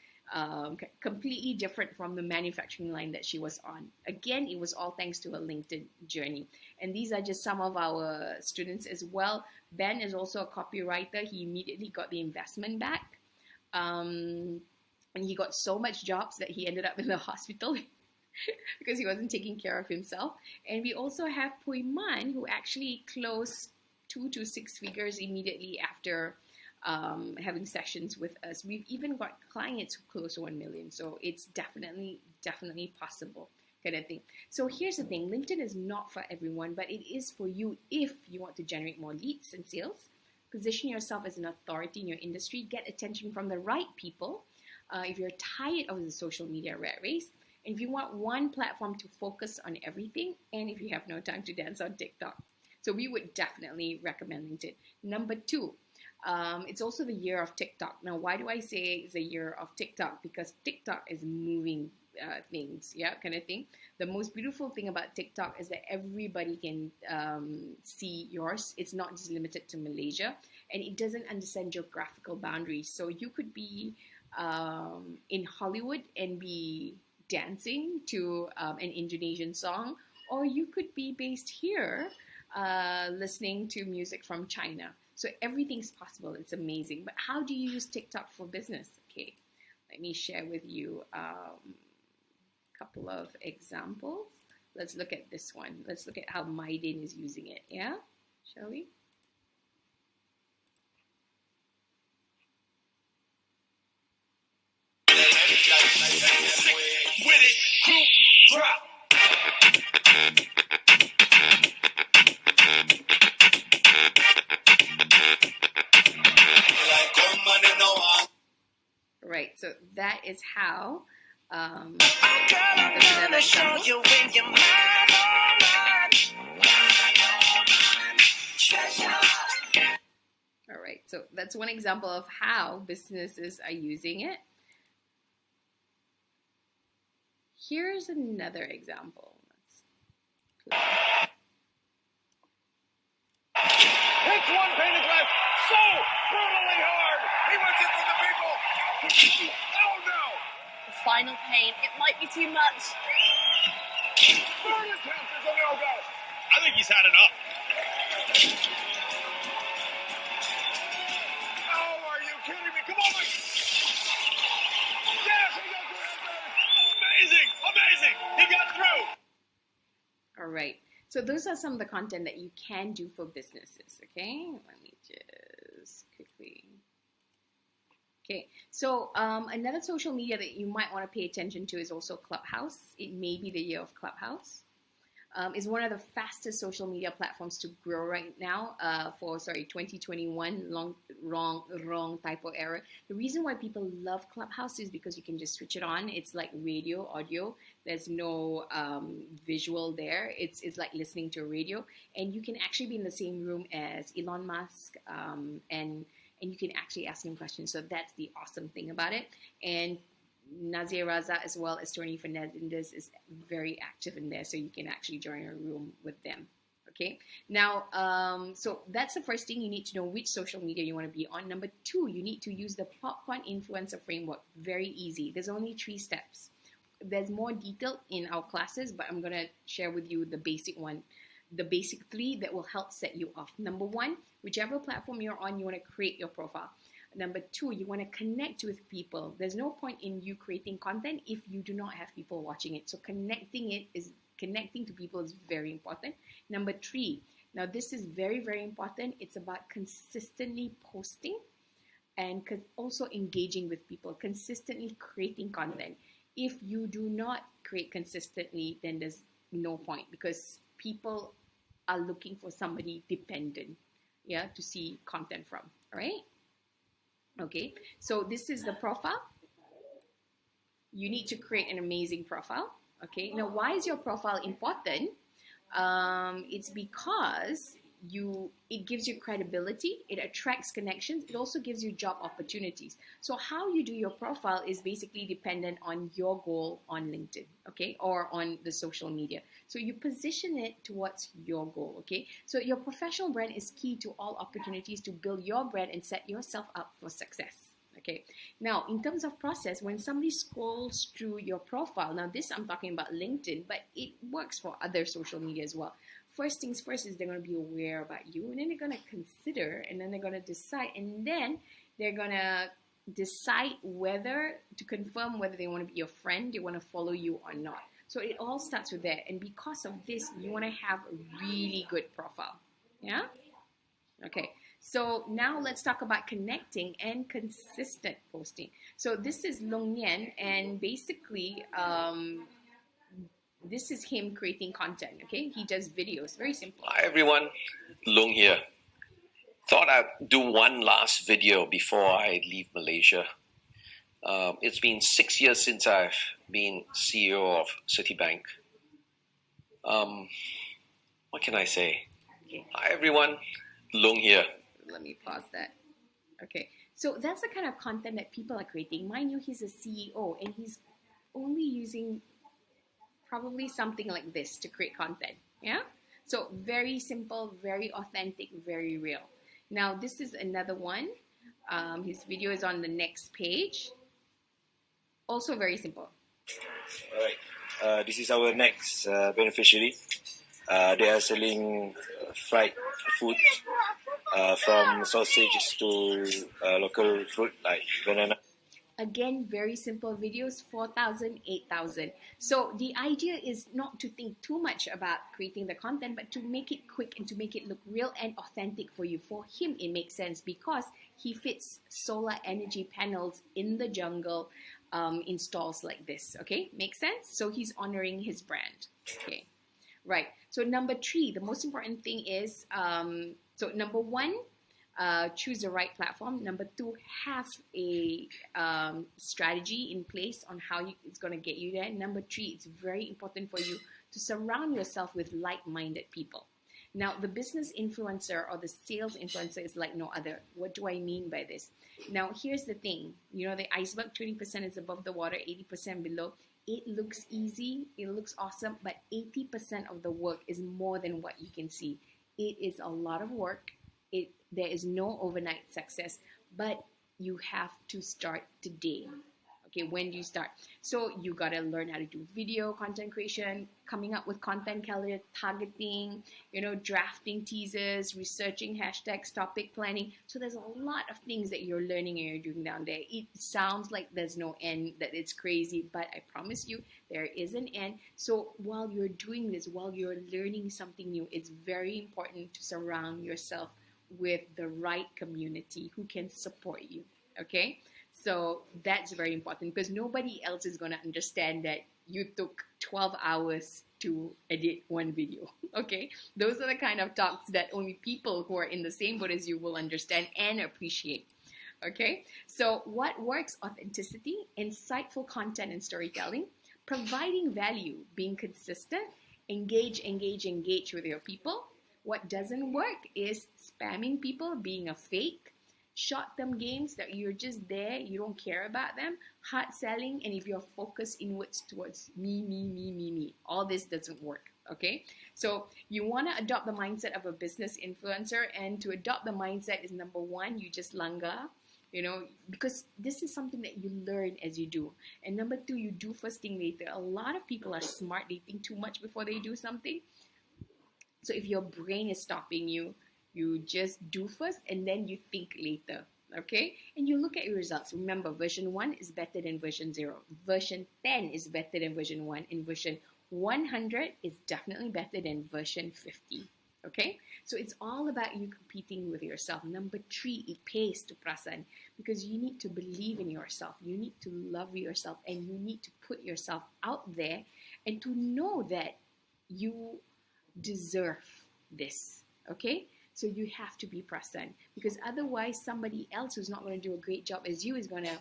Completely different from the manufacturing line that she was on. Again, it was all thanks to her LinkedIn journey. And these are just some of our students as well. Ben is also a copywriter. He immediately got the investment back. And he got so much jobs that he ended up in the hospital because he wasn't taking care of himself. And we also have Pui Man, who actually closed 2 to 6 figures immediately after having sessions with us. We've even got clients who close 1 million. So it's definitely possible kind of thing. So here's the thing. LinkedIn is not for everyone, but it is for you if you want to generate more leads and sales. Position yourself as an authority in your industry. Get attention from the right people. If you're tired of the social media rat race, and if you want one platform to focus on everything, and if you have no time to dance on TikTok. So we would definitely recommend LinkedIn. Number 2, it's also the year of TikTok. Now, why do I say it's a year of TikTok? Because TikTok is moving things, yeah, kind of thing. The most beautiful thing about TikTok is that everybody can see yours. It's not just limited to Malaysia, and it doesn't understand geographical boundaries. So you could be in Hollywood and be dancing to an Indonesian song, or you could be based here listening to music from China. So everything's possible. It's amazing. But how do you use TikTok for business? Okay, let me share with you a couple of examples. Let's look at this one. Let's look at how Maiden is using it. Yeah, shall we? With it, right, so that is how. Girl, I'm gonna show you when you're mine, All right, so that's one example of how businesses are using it. Here's another example. Hits one pane of glass so brutally hard. He wants it from the people. Oh no! The final pain. It might be too much. Third attempt is a no-go. I think he's had enough. Oh, are you kidding me? Come on, Mike. Yes, he got through. Amazing, amazing. He got through. All right. So those are some of the content that you can do for businesses, okay? Let me just quickly. Okay, so another social media that you might want to pay attention to is also Clubhouse. It may be the year of Clubhouse. It's one of the fastest social media platforms to grow right now for 2021, wrong typo error. The reason why people love Clubhouse is because you can just switch it on. It's like radio, audio. There's no visual there. It's like listening to a radio. And you can actually be in the same room as Elon Musk and you can actually ask him questions. So that's the awesome thing about it. And Nazir Raza as well as Tony Fernandez is very active in there, so you can actually join a room with them. Okay, now so that's the first thing. You need to know which social media you want to be on. Number 2, you need to use the PopCon influencer framework. Very easy. There's only 3 steps. There's more detail in our classes, but I'm gonna share with you the basic one, the basic 3 that will help set you off. Number 1, whichever platform you're on, you want to create your profile. Number 2, you want to connect with people. There's no point in you creating content if you do not have people watching it. So connecting to people is very important. Number 3, now this is very, very important. It's about consistently posting and also engaging with people, consistently creating content. If you do not create consistently, then there's no point because people are looking for somebody dependent, to see content from, all right? Okay, so this is the profile. You need to create an amazing profile. Okay, now why is your profile important? It's because it gives you credibility, it attracts connections, it also gives you job opportunities. So how you do your profile is basically dependent on your goal on LinkedIn, okay, or on the social media. So you position it towards your goal, okay? So your professional brand is key to all opportunities to build your brand and set yourself up for success. Okay, now in terms of process, when somebody scrolls through your profile, now this I'm talking about LinkedIn, but it works for other social media as well. First things first is they're going to be aware about you, and then they're going to consider, and then they're going to decide, and then they're going to decide whether to confirm whether they want to be your friend, they want to follow you or not. So it all starts with that, and because of this, you want to have a really good profile. Yeah? Okay. So now let's talk about connecting and consistent posting. So this is Long Yen, and basically this is him creating content, okay? He does videos, very simple. Hi everyone, Long here. Thought I'd do one last video before I leave Malaysia. It's been 6 years since I've been CEO of Citibank. What can I say? Okay. Hi everyone, Long here. Let me pause that. Okay, so that's the kind of content that people are creating. Mind you, he's a CEO and he's only using probably something like this to create content. Yeah, so very simple, very authentic, very real. Now this is another one. His video is on the next page. Also very simple. All right, this is our next beneficiary. They are selling fried food from sausages to local fruit like banana. Again, very simple videos, 4,000, 8,000. So the idea is not to think too much about creating the content, but to make it quick and to make it look real and authentic for you. For him, it makes sense because he fits solar energy panels in the jungle in stalls like this. Okay, makes sense? So he's honoring his brand. Okay, right. So number 3, the most important thing is, so number 1, choose the right platform. Number two, have a strategy in place on how it's going to get you there. Number three, it's very important for you to surround yourself with like-minded people. Now, the business influencer or the sales influencer is like no other. What do I mean by this? Now, here's the thing. You know, the iceberg, 20% is above the water, 80% below. It looks easy, it looks awesome, but 80% of the work is more than what you can see. It is a lot of work. There is no overnight success, but you have to start today. Okay, when do you start? So you gotta learn how to do video content creation, coming up with content calendar, targeting, drafting teasers, researching hashtags, topic planning. So there's a lot of things that you're learning and you're doing down there. It sounds like there's no end, that it's crazy, but I promise you there is an end. So while you're doing this, while you're learning something new, it's very important to surround yourself with the right community who can support you. Okay? So that's very important because nobody else is going to understand that you took 12 hours to edit one video. Okay? Those are the kind of talks that only people who are in the same boat as you will understand and appreciate. Okay? So what works? Authenticity, insightful content and storytelling, providing value, being consistent, engage with your people. What doesn't work is spamming people, being a fake, short-term games that you're just there, you don't care about them, hard selling, and if you're focused inwards towards me, all this doesn't work, okay? So you want to adopt the mindset of a business influencer, and to adopt the mindset is number one, you just langgar, because this is something that you learn as you do. And number two, you do first thing later. A lot of people are smart, they think too much before they do something. So if your brain is stopping you, you just do first and then you think later, okay? And you look at your results. Remember, version 1 is better than version 0. Version 10 is better than version 1. And version 100 is definitely better than version 50, okay? So it's all about you competing with yourself. Number 3, it pays to prasan because you need to believe in yourself. You need to love yourself and you need to put yourself out there and to know that you deserve this, okay? So you have to be present because otherwise somebody else who's not going to do a great job as you is going to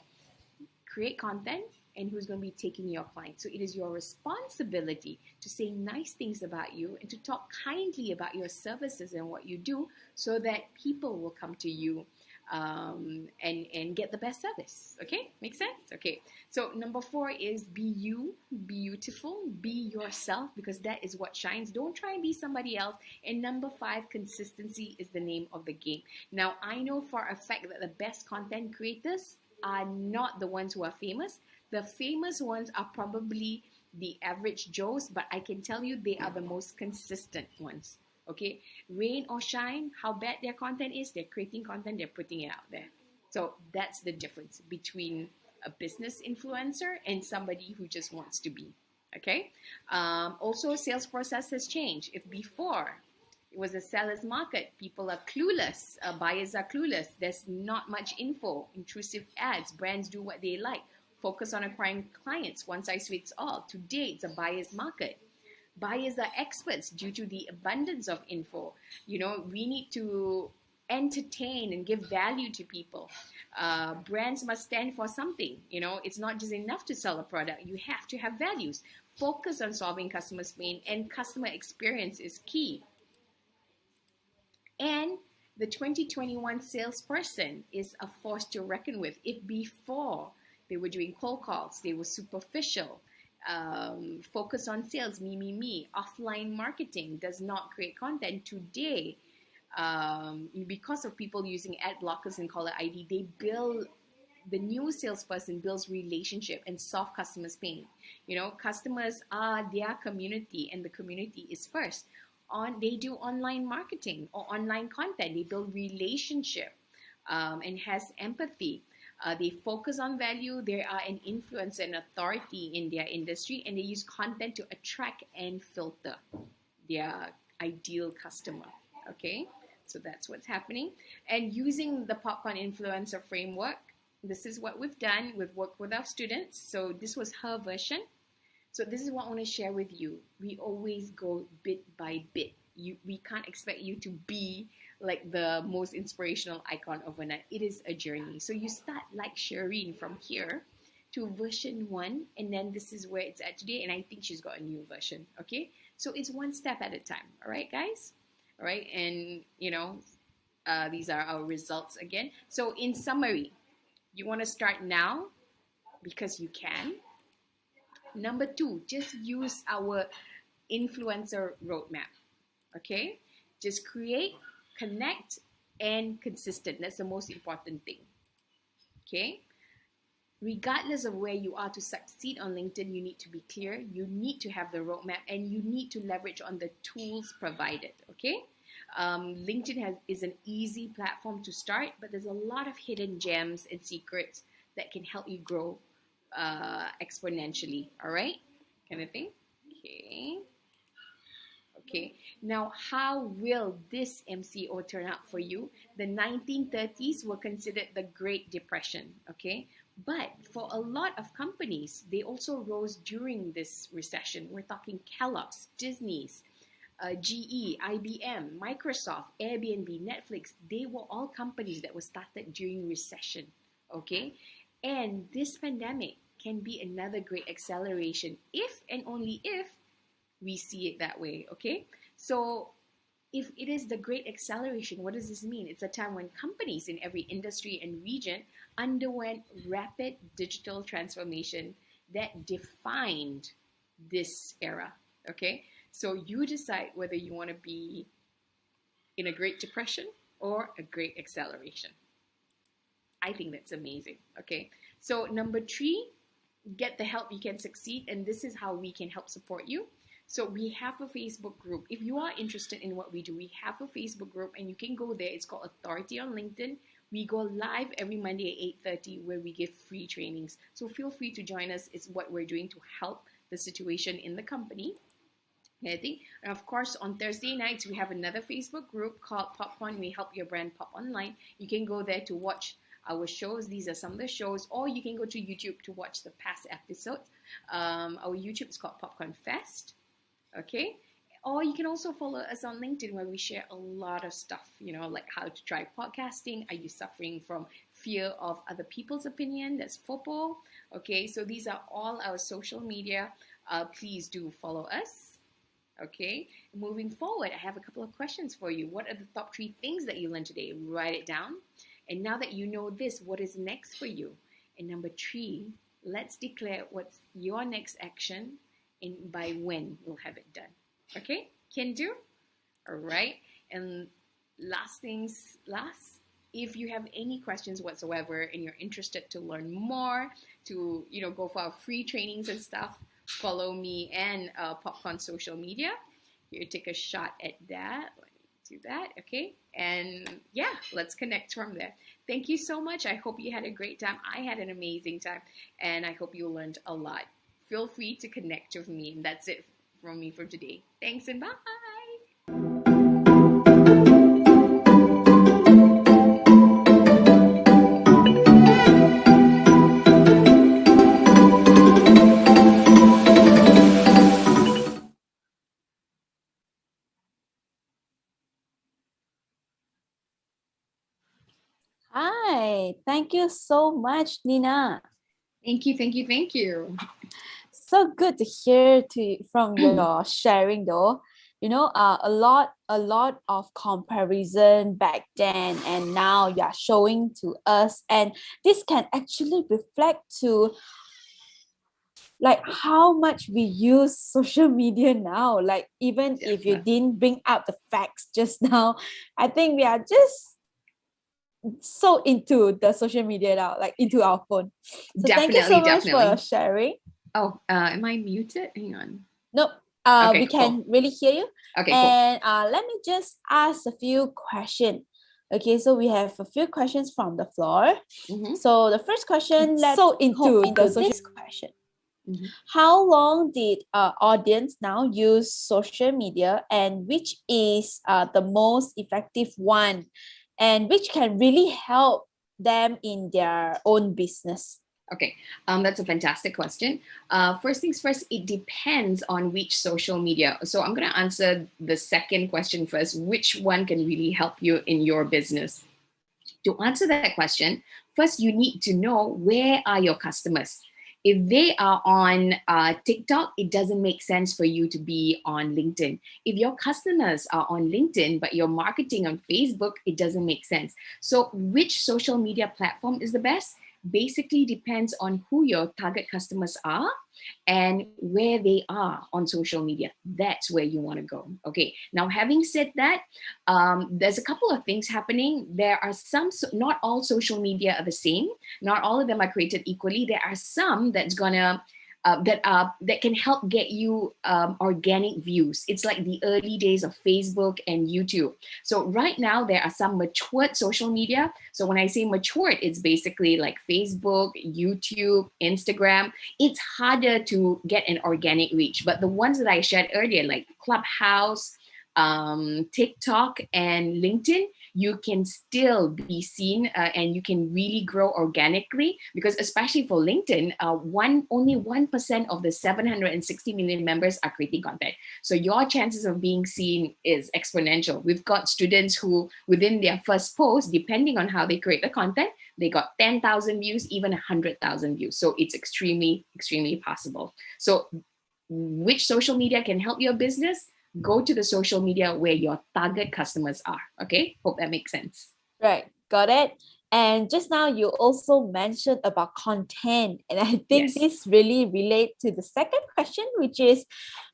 create content and who's going to be taking your client. So it is your responsibility to say nice things about you and to talk kindly about your services and what you do so that people will come to you and get the best service. Okay? Make sense? Okay. So number 4 is be you, be beautiful, be yourself because that is what shines. Don't try and be somebody else. And number 5, consistency is the name of the game. Now, I know for a fact that the best content creators are not the ones who are famous. The famous ones are probably the average Joes, but I can tell you they are the most consistent ones. Okay, rain or shine, how bad their content is, they're creating content, they're putting it out there. So that's the difference between a business influencer and somebody who just wants to be. Okay, also sales process has changed. If before it was a seller's market, people are clueless, buyers are clueless, there's not much info, intrusive ads, brands do what they like, focus on acquiring clients, one size fits all. Today it's a buyer's market. Buyers are experts due to the abundance of info. We need to entertain and give value to people. Brands must stand for something. It's not just enough to sell a product. You have to have values. Focus on solving customers' pain and customer experience is key. And the 2021 salesperson is a force to reckon with. If before they were doing cold calls, they were superficial, focus on sales, me, offline marketing does not create content. Today, because of people using ad blockers and caller ID, the new salesperson builds relationship and solve customers' pain. Customers are their community and the community is first. They do online marketing or online content. They build relationship and has empathy. They focus on value. They are an influencer and authority in their industry, and they use content to attract and filter their ideal customer. Okay, so that's what's happening. And using the PopCon influencer framework, this is what we've done. We've worked with our students. So this was her version. So this is what I want to share with you. We always go bit by bit. We can't expect you to be like the most inspirational icon overnight. It is a journey. So you start like Shireen from here to version 1, and then this is where it's at today, and I think she's got a new version. Okay, so it's one step at a time. All right, guys. All right, and these are our results again. So in summary, you want to start now because you can. Number 2, just use our influencer roadmap. Okay, just create, connect, and consistent. That's the most important thing. Okay, regardless of where you are, to succeed on LinkedIn, you need to be clear, you need to have the roadmap, and you need to leverage on the tools provided. Okay, LinkedIn is an easy platform to start, but there's a lot of hidden gems and secrets that can help you grow exponentially. All right, kind of thing. Okay, now how will this MCO turn out for you? The 1930s were considered the Great Depression. Okay, but for a lot of companies, they also rose during this recession. We're talking Kellogg's, Disney's, GE, IBM, Microsoft, Airbnb, Netflix. They were all companies that were started during recession. Okay, and this pandemic can be another great acceleration if and only if we see it that way. Okay, so if it is the great acceleration, what does this mean? It's a time when companies in every industry and region underwent rapid digital transformation that defined this era. Okay, so you decide whether you want to be in a Great Depression or a great acceleration. I think that's amazing. Okay, so number 3, get the help you can succeed, and this is how we can help support you. So we have a Facebook group. If you are interested in what we do, we have a Facebook group, and you can go there. It's called Authority on LinkedIn. We go live every Monday at 8:30 where we give free trainings. So feel free to join us. It's what we're doing to help the situation in the company. I think, and of course, on Thursday nights, we have another Facebook group called PopCon. We help your brand pop online. You can go there to watch our shows. These are some of the shows, or you can go to YouTube to watch the past episodes. Our YouTube is called PopCon Fest. Okay, or you can also follow us on LinkedIn, where we share a lot of stuff, like how to try podcasting. Are you suffering from fear of other people's opinion? That's FOPO. Okay, so these are all our social media. Please do follow us. Okay, moving forward, I have a couple of questions for you. What are the top 3 things that you learned today? Write it down. And now that you know this, what is next for you? And number 3, let's declare what's your next action and by when we'll have it done. Okay, can do? All right. And last things last, if you have any questions whatsoever and you're interested to learn more, to go for our free trainings and stuff, follow me and PopCon social media. Here, take a shot at that. Let me do that. Okay, and yeah, let's connect from there. Thank you so much. I hope you had a great time. I had an amazing time, and I hope you learned a lot. Feel free to connect with me. And that's it from me for today. Thanks and bye. Hi, thank you so much, Nina. Thank you. So good to hear from your sharing though. A lot of comparison back then and now you are showing to us, and this can actually reflect to like how much we use social media now. Like even if you didn't bring up the facts just now, I think we are just so into the social media now, like into our phone. So thank you so much for your sharing. Oh, am I muted? Hang on. Nope. Okay, we can really hear you. Okay, and let me just ask a few questions. Okay, so we have a few questions from the floor. Mm-hmm. So the first question, let's go into this question. Mm-hmm. How long did audience now use social media, and which is the most effective one, and which can really help them in their own business? Okay, that's a fantastic question. First things first, it depends on which social media. So I'm going to answer the second question first. Which one can really help you in your business? To answer that question, first you need to know where are your customers. If they are on TikTok, it doesn't make sense for you to be on LinkedIn. If your customers are on LinkedIn, but you're marketing on Facebook, it doesn't make sense. So, which social media platform is the best? Basically depends on who your target customers are and where they are on social media. That's where you want to go. Okay. Now, having said that, there's a couple of things happening. There are some, not all social media are the same. Not all of them are created equally. There are some that's gonna that can help get you organic views. It's like the early days of Facebook and YouTube. So right now there are some matured social media. So when I say matured, it's basically like Facebook, YouTube, Instagram. It's harder to get an organic reach, but the ones that I shared earlier, like Clubhouse, TikTok, and LinkedIn, you can still be seen and you can really grow organically, because especially for LinkedIn, only 1% of the 760 million members are creating content. So your chances of being seen is exponential. We've got students who within their first post, depending on how they create the content, they got 10,000 views, even 100,000 views. So it's extremely, extremely possible. So which social media can help your business? Go to the social media where your target customers are. Okay, hope that makes sense. Right, got it. And just now you also mentioned about content, and I think Yes. this really relates to the second question, which is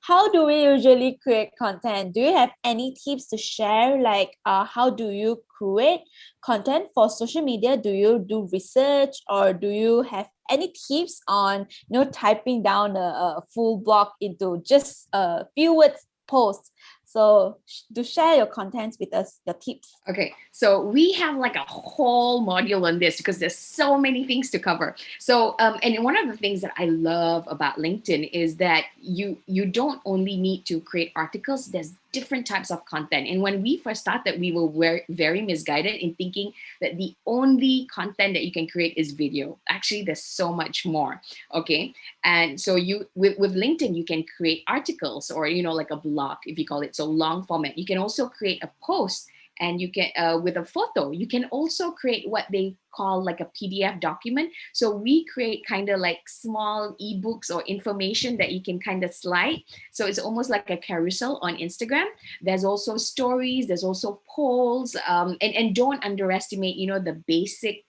how do we usually create content? Do you have any tips to share? Like, how do you create content for social media? Do you do research, or do you have any tips on typing down a full blog into just a few words post? So do share your contents with us, your tips. Okay, so we have like a whole module on this because there's so many things to cover. So, and one of the things that I love about LinkedIn is that you don't only need to create articles. There's different types of content. And when we first started, we were very misguided in thinking that the only content that you can create is video. Actually, there's so much more. Okay, and so you with LinkedIn, you can create articles or like a blog, if you call it, so long format. You can also create a post, and you can with a photo. You can also create what they call like a PDF document. So we create kind of like small ebooks or information that you can kind of slide. So it's almost like a carousel on Instagram. There's also stories, there's also polls, and don't underestimate the basic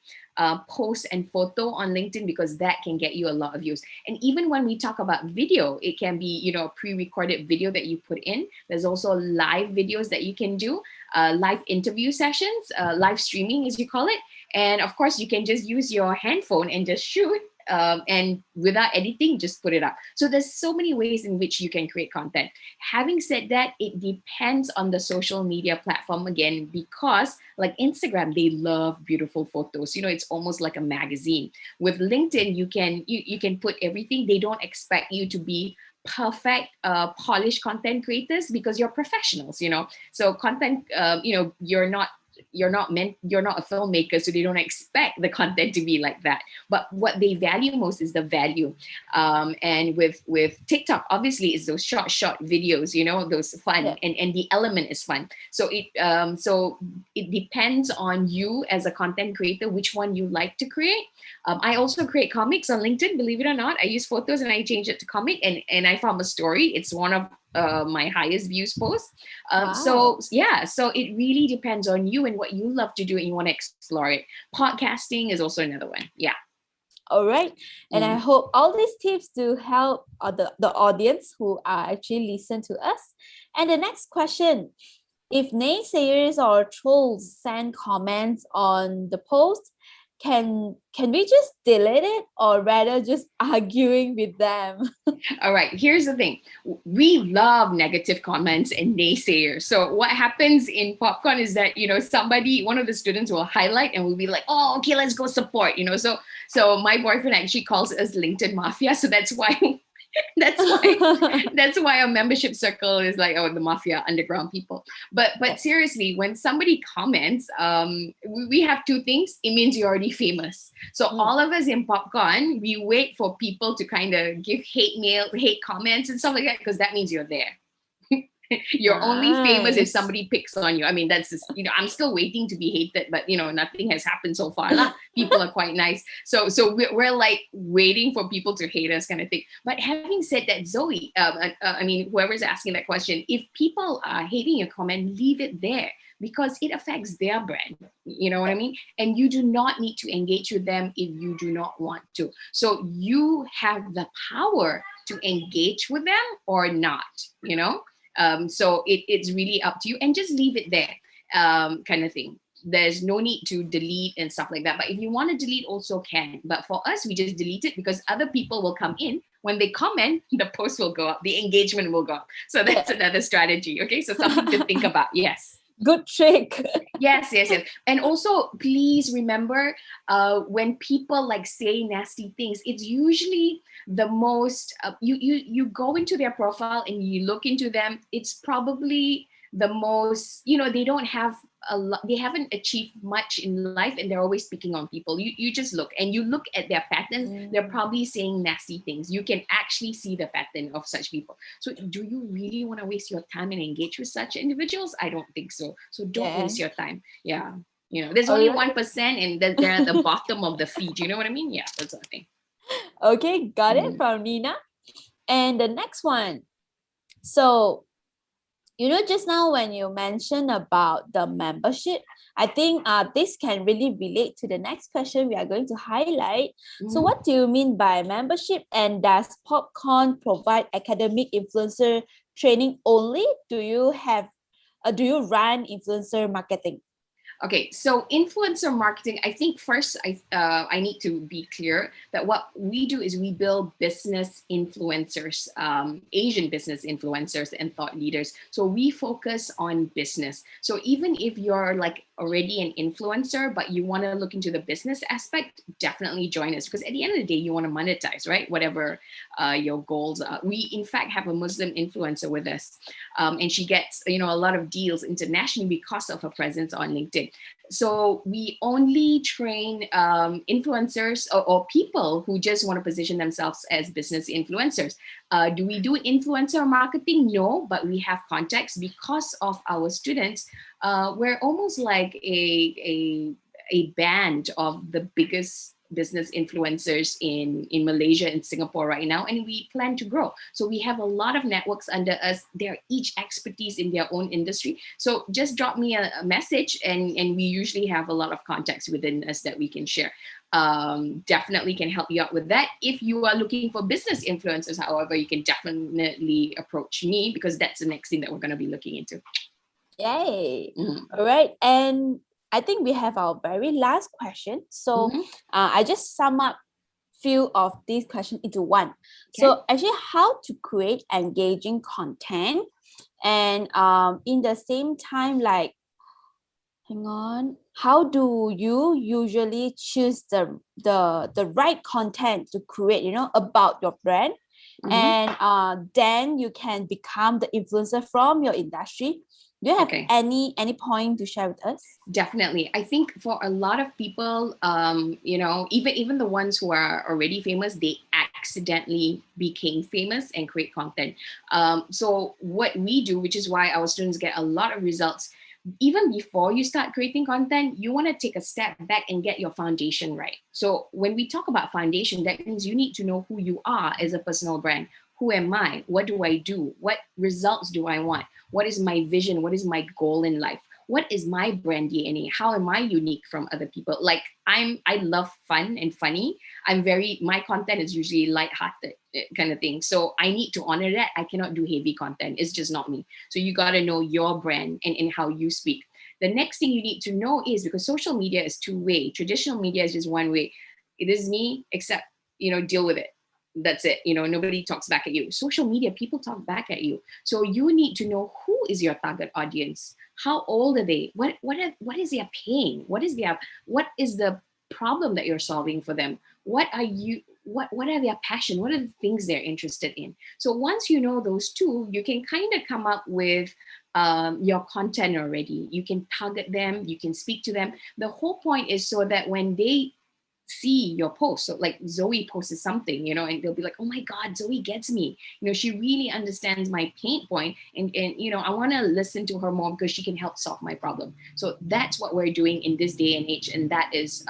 post and photo on LinkedIn, because that can get you a lot of views. And even when we talk about video, it can be a pre-recorded video that you put in. There's also live videos that you can do, live interview sessions, live streaming as you call it. And of course, you can just use your handphone and just shoot, and without editing, just put it up. So there's so many ways in which you can create content. Having said that, it depends on the social media platform again, because like Instagram, they love beautiful photos. It's almost like a magazine. With LinkedIn, you can put everything. They don't expect you to be perfect polished content creators, because you're professionals. So content, you're not a filmmaker, so they don't expect the content to be like that. But what they value most is the value. And with TikTok, obviously, it's those short videos, those fun, Yeah. and the element is fun. So it depends on you as a content creator which one you like to create. I also create comics on LinkedIn, believe it or not. I use photos and I change it to comic, and I found a story. It's one of my highest views posts. Wow. So it really depends on you and what you love to do, and you want to explore it. Podcasting is also another one. Yeah. All right. And I hope all these tips do help the audience who are actually listen to us. And the next question, if naysayers or trolls send comments on the post, can we just delete it, or rather just arguing with them? All right, here's the thing. We love negative comments and naysayers. So what happens in PopCon is that, one of the students will highlight and will be like, oh, okay, let's go support, So my boyfriend actually calls us LinkedIn Mafia. So that's why That's why a membership circle is like, oh, the mafia, underground people. But seriously, when somebody comments, we have two things. It means you're already famous. So all of us in PopCon, we wait for people to kind of give hate comments and stuff like that, because that means you're there. You're only famous if somebody picks on you. I mean, that's just, I'm still waiting to be hated, but nothing has happened so far. People are quite nice. So we're like waiting for people to hate us, kind of thing. But having said that, Zoe, I mean, whoever's asking that question, if people are hating your comment, leave it there, because it affects their brand. You know what I mean? And you do not need to engage with them if you do not want to. So you have the power to engage with them or not, so it's really up to you, and just leave it there, kind of thing. There's no need to delete and stuff like that. But if you want to delete, also can. But for us, we just delete it, because other people will come in. When they comment, the post will go up, the engagement will go up. So that's another strategy. Okay, so something to think about. Yes. Good trick. Yes. And also, please remember, when people like say nasty things, it's usually the most, you go into their profile and you look into them, it's probably the most, they don't have a lot, they haven't achieved much in life, and they're always speaking on people. You just look, and you look at their patterns, they're probably saying nasty things. You can actually see the pattern of such people. So do you really want to waste your time and engage with such individuals? I don't think so. So don't waste your time. Yeah. There's only 1%, and they're at the bottom of the feed. You know what I mean? Yeah, that's the thing. Okay, got it from Nina. And the next one. So, just now when you mentioned about the membership, I think this can really relate to the next question we are going to highlight. So what do you mean by membership, and does PopCon provide academic influencer training only? Do you run influencer marketing? Okay, so influencer marketing, I think first I need to be clear that what we do is we build business influencers, Asian business influencers and thought leaders. So we focus on business. So even if you're like already an influencer, but you want to look into the business aspect, definitely join us, because at the end of the day, you want to monetize, right? Whatever your goals are. We in fact have a Muslim influencer with us, and she gets a lot of deals internationally because of her presence on LinkedIn. So we only train influencers or people who just want to position themselves as business influencers. Do we do influencer marketing? No, but we have contacts because of our students. We're almost like a band of the biggest business influencers in Malaysia and Singapore right now, and we plan to grow. So we have a lot of networks under us. They're each expertise in their own industry. So just drop me a message, and we usually have a lot of contacts within us that we can share. Definitely can help you out with that. If you are looking for business influencers, however, you can definitely approach me, because that's the next thing that we're going to be looking into. Yay. All right. And I think we have our very last question. So I just sum up few of these questions into one. Okay. So actually, how to create engaging content, and in the same time, like, how do you usually choose the right content to create, about your brand, and then you can become the influencer from your industry? Do you have any point to share with us? Definitely. I think for a lot of people, even the ones who are already famous, they accidentally became famous and create content. So what we do, which is why our students get a lot of results, even before you start creating content, you want to take a step back and get your foundation right. So when we talk about foundation, that means you need to know who you are as a personal brand. Who am I? What do I do? What results do I want? What is my vision? What is my goal in life? What is my brand DNA? How am I unique from other people? Like I love fun and funny. My content is usually lighthearted kind of thing. So I need to honor that. I cannot do heavy content. It's just not me. So you got to know your brand and how you speak. The next thing you need to know is, because social media is two-way. Traditional media is just one way. It is me, except, deal with it. That's it. Nobody talks back at you. Social media, people talk back at you. So you need to know who is your target audience. How old are they? What is their pain? What is the problem that you're solving for them? What what are their passion, what are the things they're interested in. So once you know those two, you can kind of come up with your content already. You can target them, you can speak to them. The whole point is so that when they see your post, so like Zoe posts something, and they'll be like, oh my God, Zoe gets me. She really understands my pain point, and I want to listen to her more because she can help solve my problem. So that's what we're doing in this day and age, and that is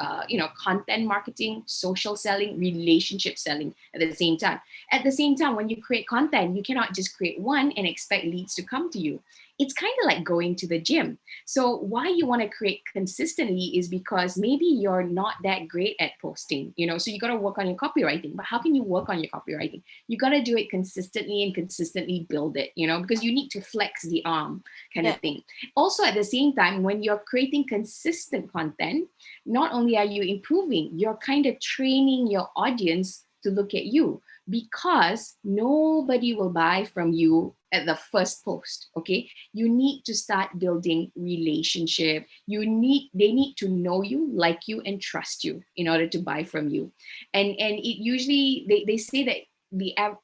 content marketing, social selling, relationship selling at the same time. At the same time, when you create content, you cannot just create one and expect leads to come to you. It's kind of like going to the gym. So why you want to create consistently is because maybe you're not that great at posting, so you got to work on your copywriting. But how can you work on your copywriting? You got to do it consistently and consistently build it, because you need to flex the arm kind of thing. Also, at the same time, when you're creating consistent content, not only are you improving, you're kind of training your audience to look at you, because nobody will buy from you at the first post. Okay, you need to start building relationship. They need to know you, like you, and trust you in order to buy from you. And it usually they say that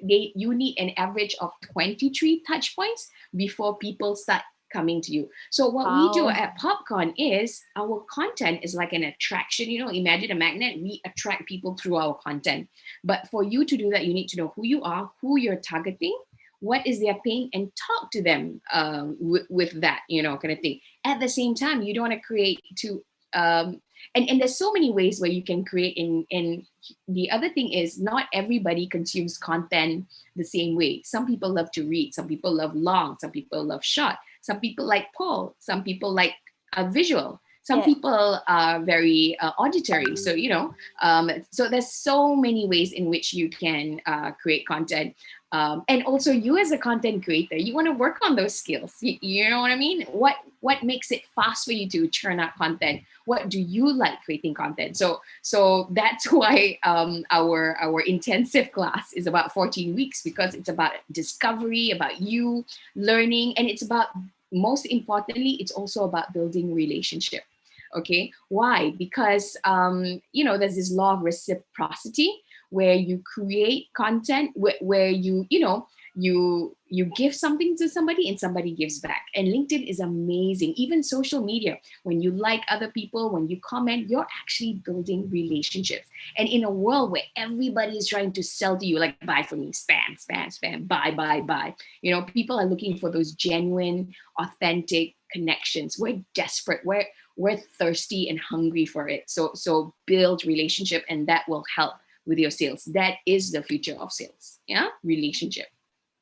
you need an average of 23 touch points before people start coming to you. So what we do at PopCon is our content is like an attraction. Imagine a magnet. We attract people through our content. But for you to do that, you need to know who you are, who you're targeting, what is their pain, and talk to them with that, kind of thing. At the same time, you don't want to create and there's so many ways where you can create and the other thing is not everybody consumes content the same way. Some people love to read, some people love long, some people love short, some people like Paul, some people like visual, some people are very auditory. So so there's so many ways in which you can create content. And also, you as a content creator, you want to work on those skills. You know what I mean? What makes it fast for you to churn out content? What do you like creating content? So that's why our intensive class is about 14 weeks, because it's about discovery, about you learning, and it's about, most importantly, it's also about building relationship. Okay, why? Because there's this law of reciprocity, where you create content where you give something to somebody and somebody gives back. And LinkedIn is amazing. Even social media, when you like other people, when you comment, you're actually building relationships. And in a world where everybody is trying to sell to you, like, buy from me, spam, spam, spam, buy, people are looking for those genuine, authentic connections. We're desperate. We're thirsty and hungry for it. So build relationship, and that will help with your sales. That is the future of sales. Yeah, relationship.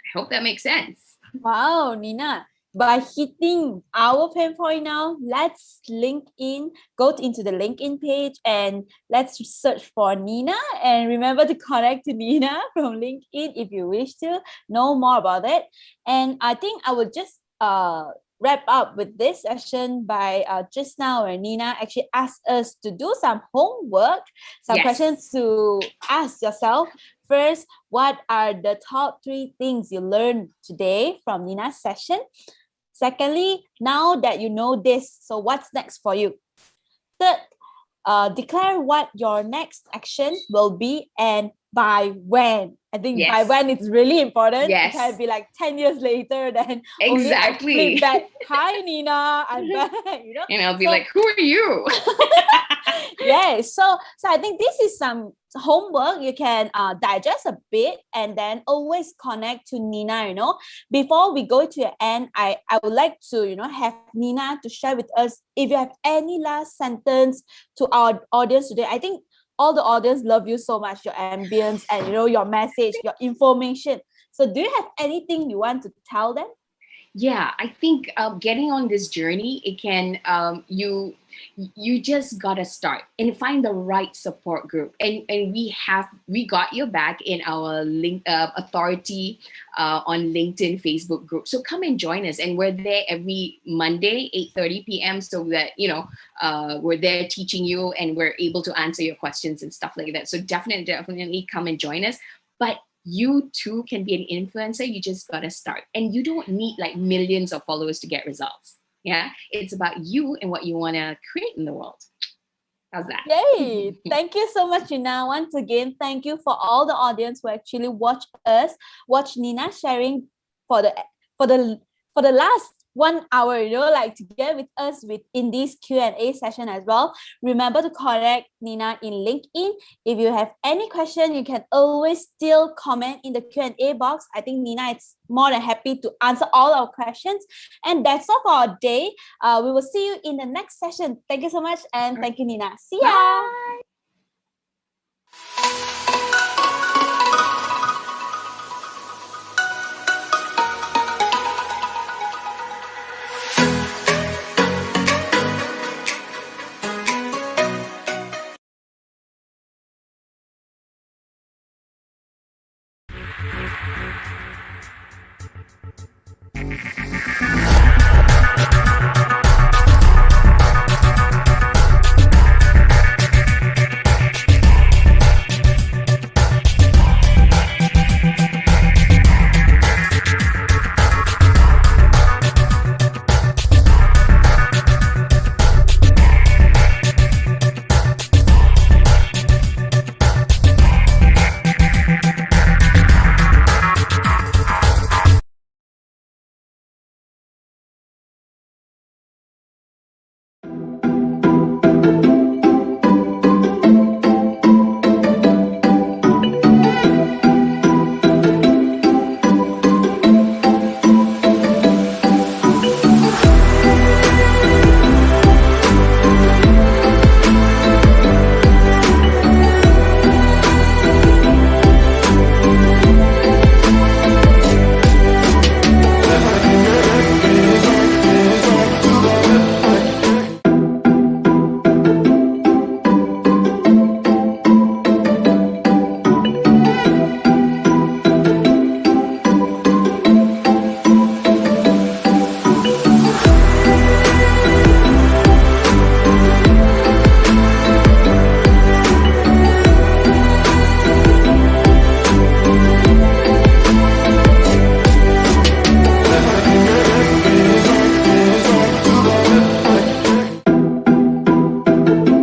I hope that makes sense. Wow, Nina. By hitting our pain point now, let's go into the LinkedIn page and let's search for Nina. And remember to connect to Nina from LinkedIn if you wish to know more about it. And I think I would just wrap up with this session by just now where Nina actually asked us to do some homework, some questions to ask yourself. First, what are the top 3 things you learned today from Nina's session? Secondly, now that you know this, so what's next for you? Third, declare what your next action will be and by when. I think by when it's really important. It can be like 10 years later, then exactly. Only I flip back, hi Nina, I'm back, And I'll be like, who are you? So I think this is some homework you can digest a bit and then always connect to Nina. Before we go to the end, I would like to have Nina to share with us if you have any last sentence to our audience today. I think all the audience love you so much, your ambience and your message, your information. So do you have anything you want to tell them? Yeah, I think getting on this journey, it can you just gotta start and find the right support group. And we got your back in our authority on LinkedIn Facebook group. So come and join us. And we're there every Monday, 8:30 p.m. so that we're there teaching you and we're able to answer your questions and stuff like that. So definitely come and join us. But you too can be an influencer. You just gotta start, and you don't need like millions of followers to get results. Yeah, it's about you and what you want to create in the world. How's that? Yay! Thank you so much, Nina. Once again, thank you for all the audience who actually watch Nina sharing for the for the for the last 1 hour, like together with us in this Q&A session as well. Remember to contact Nina in LinkedIn. If you have any question, you can always still comment in the Q&A box. I think Nina is more than happy to answer all our questions. And that's all for our day. We will see you in the next session. Thank you so much, and thank you, Nina. See ya. Bye.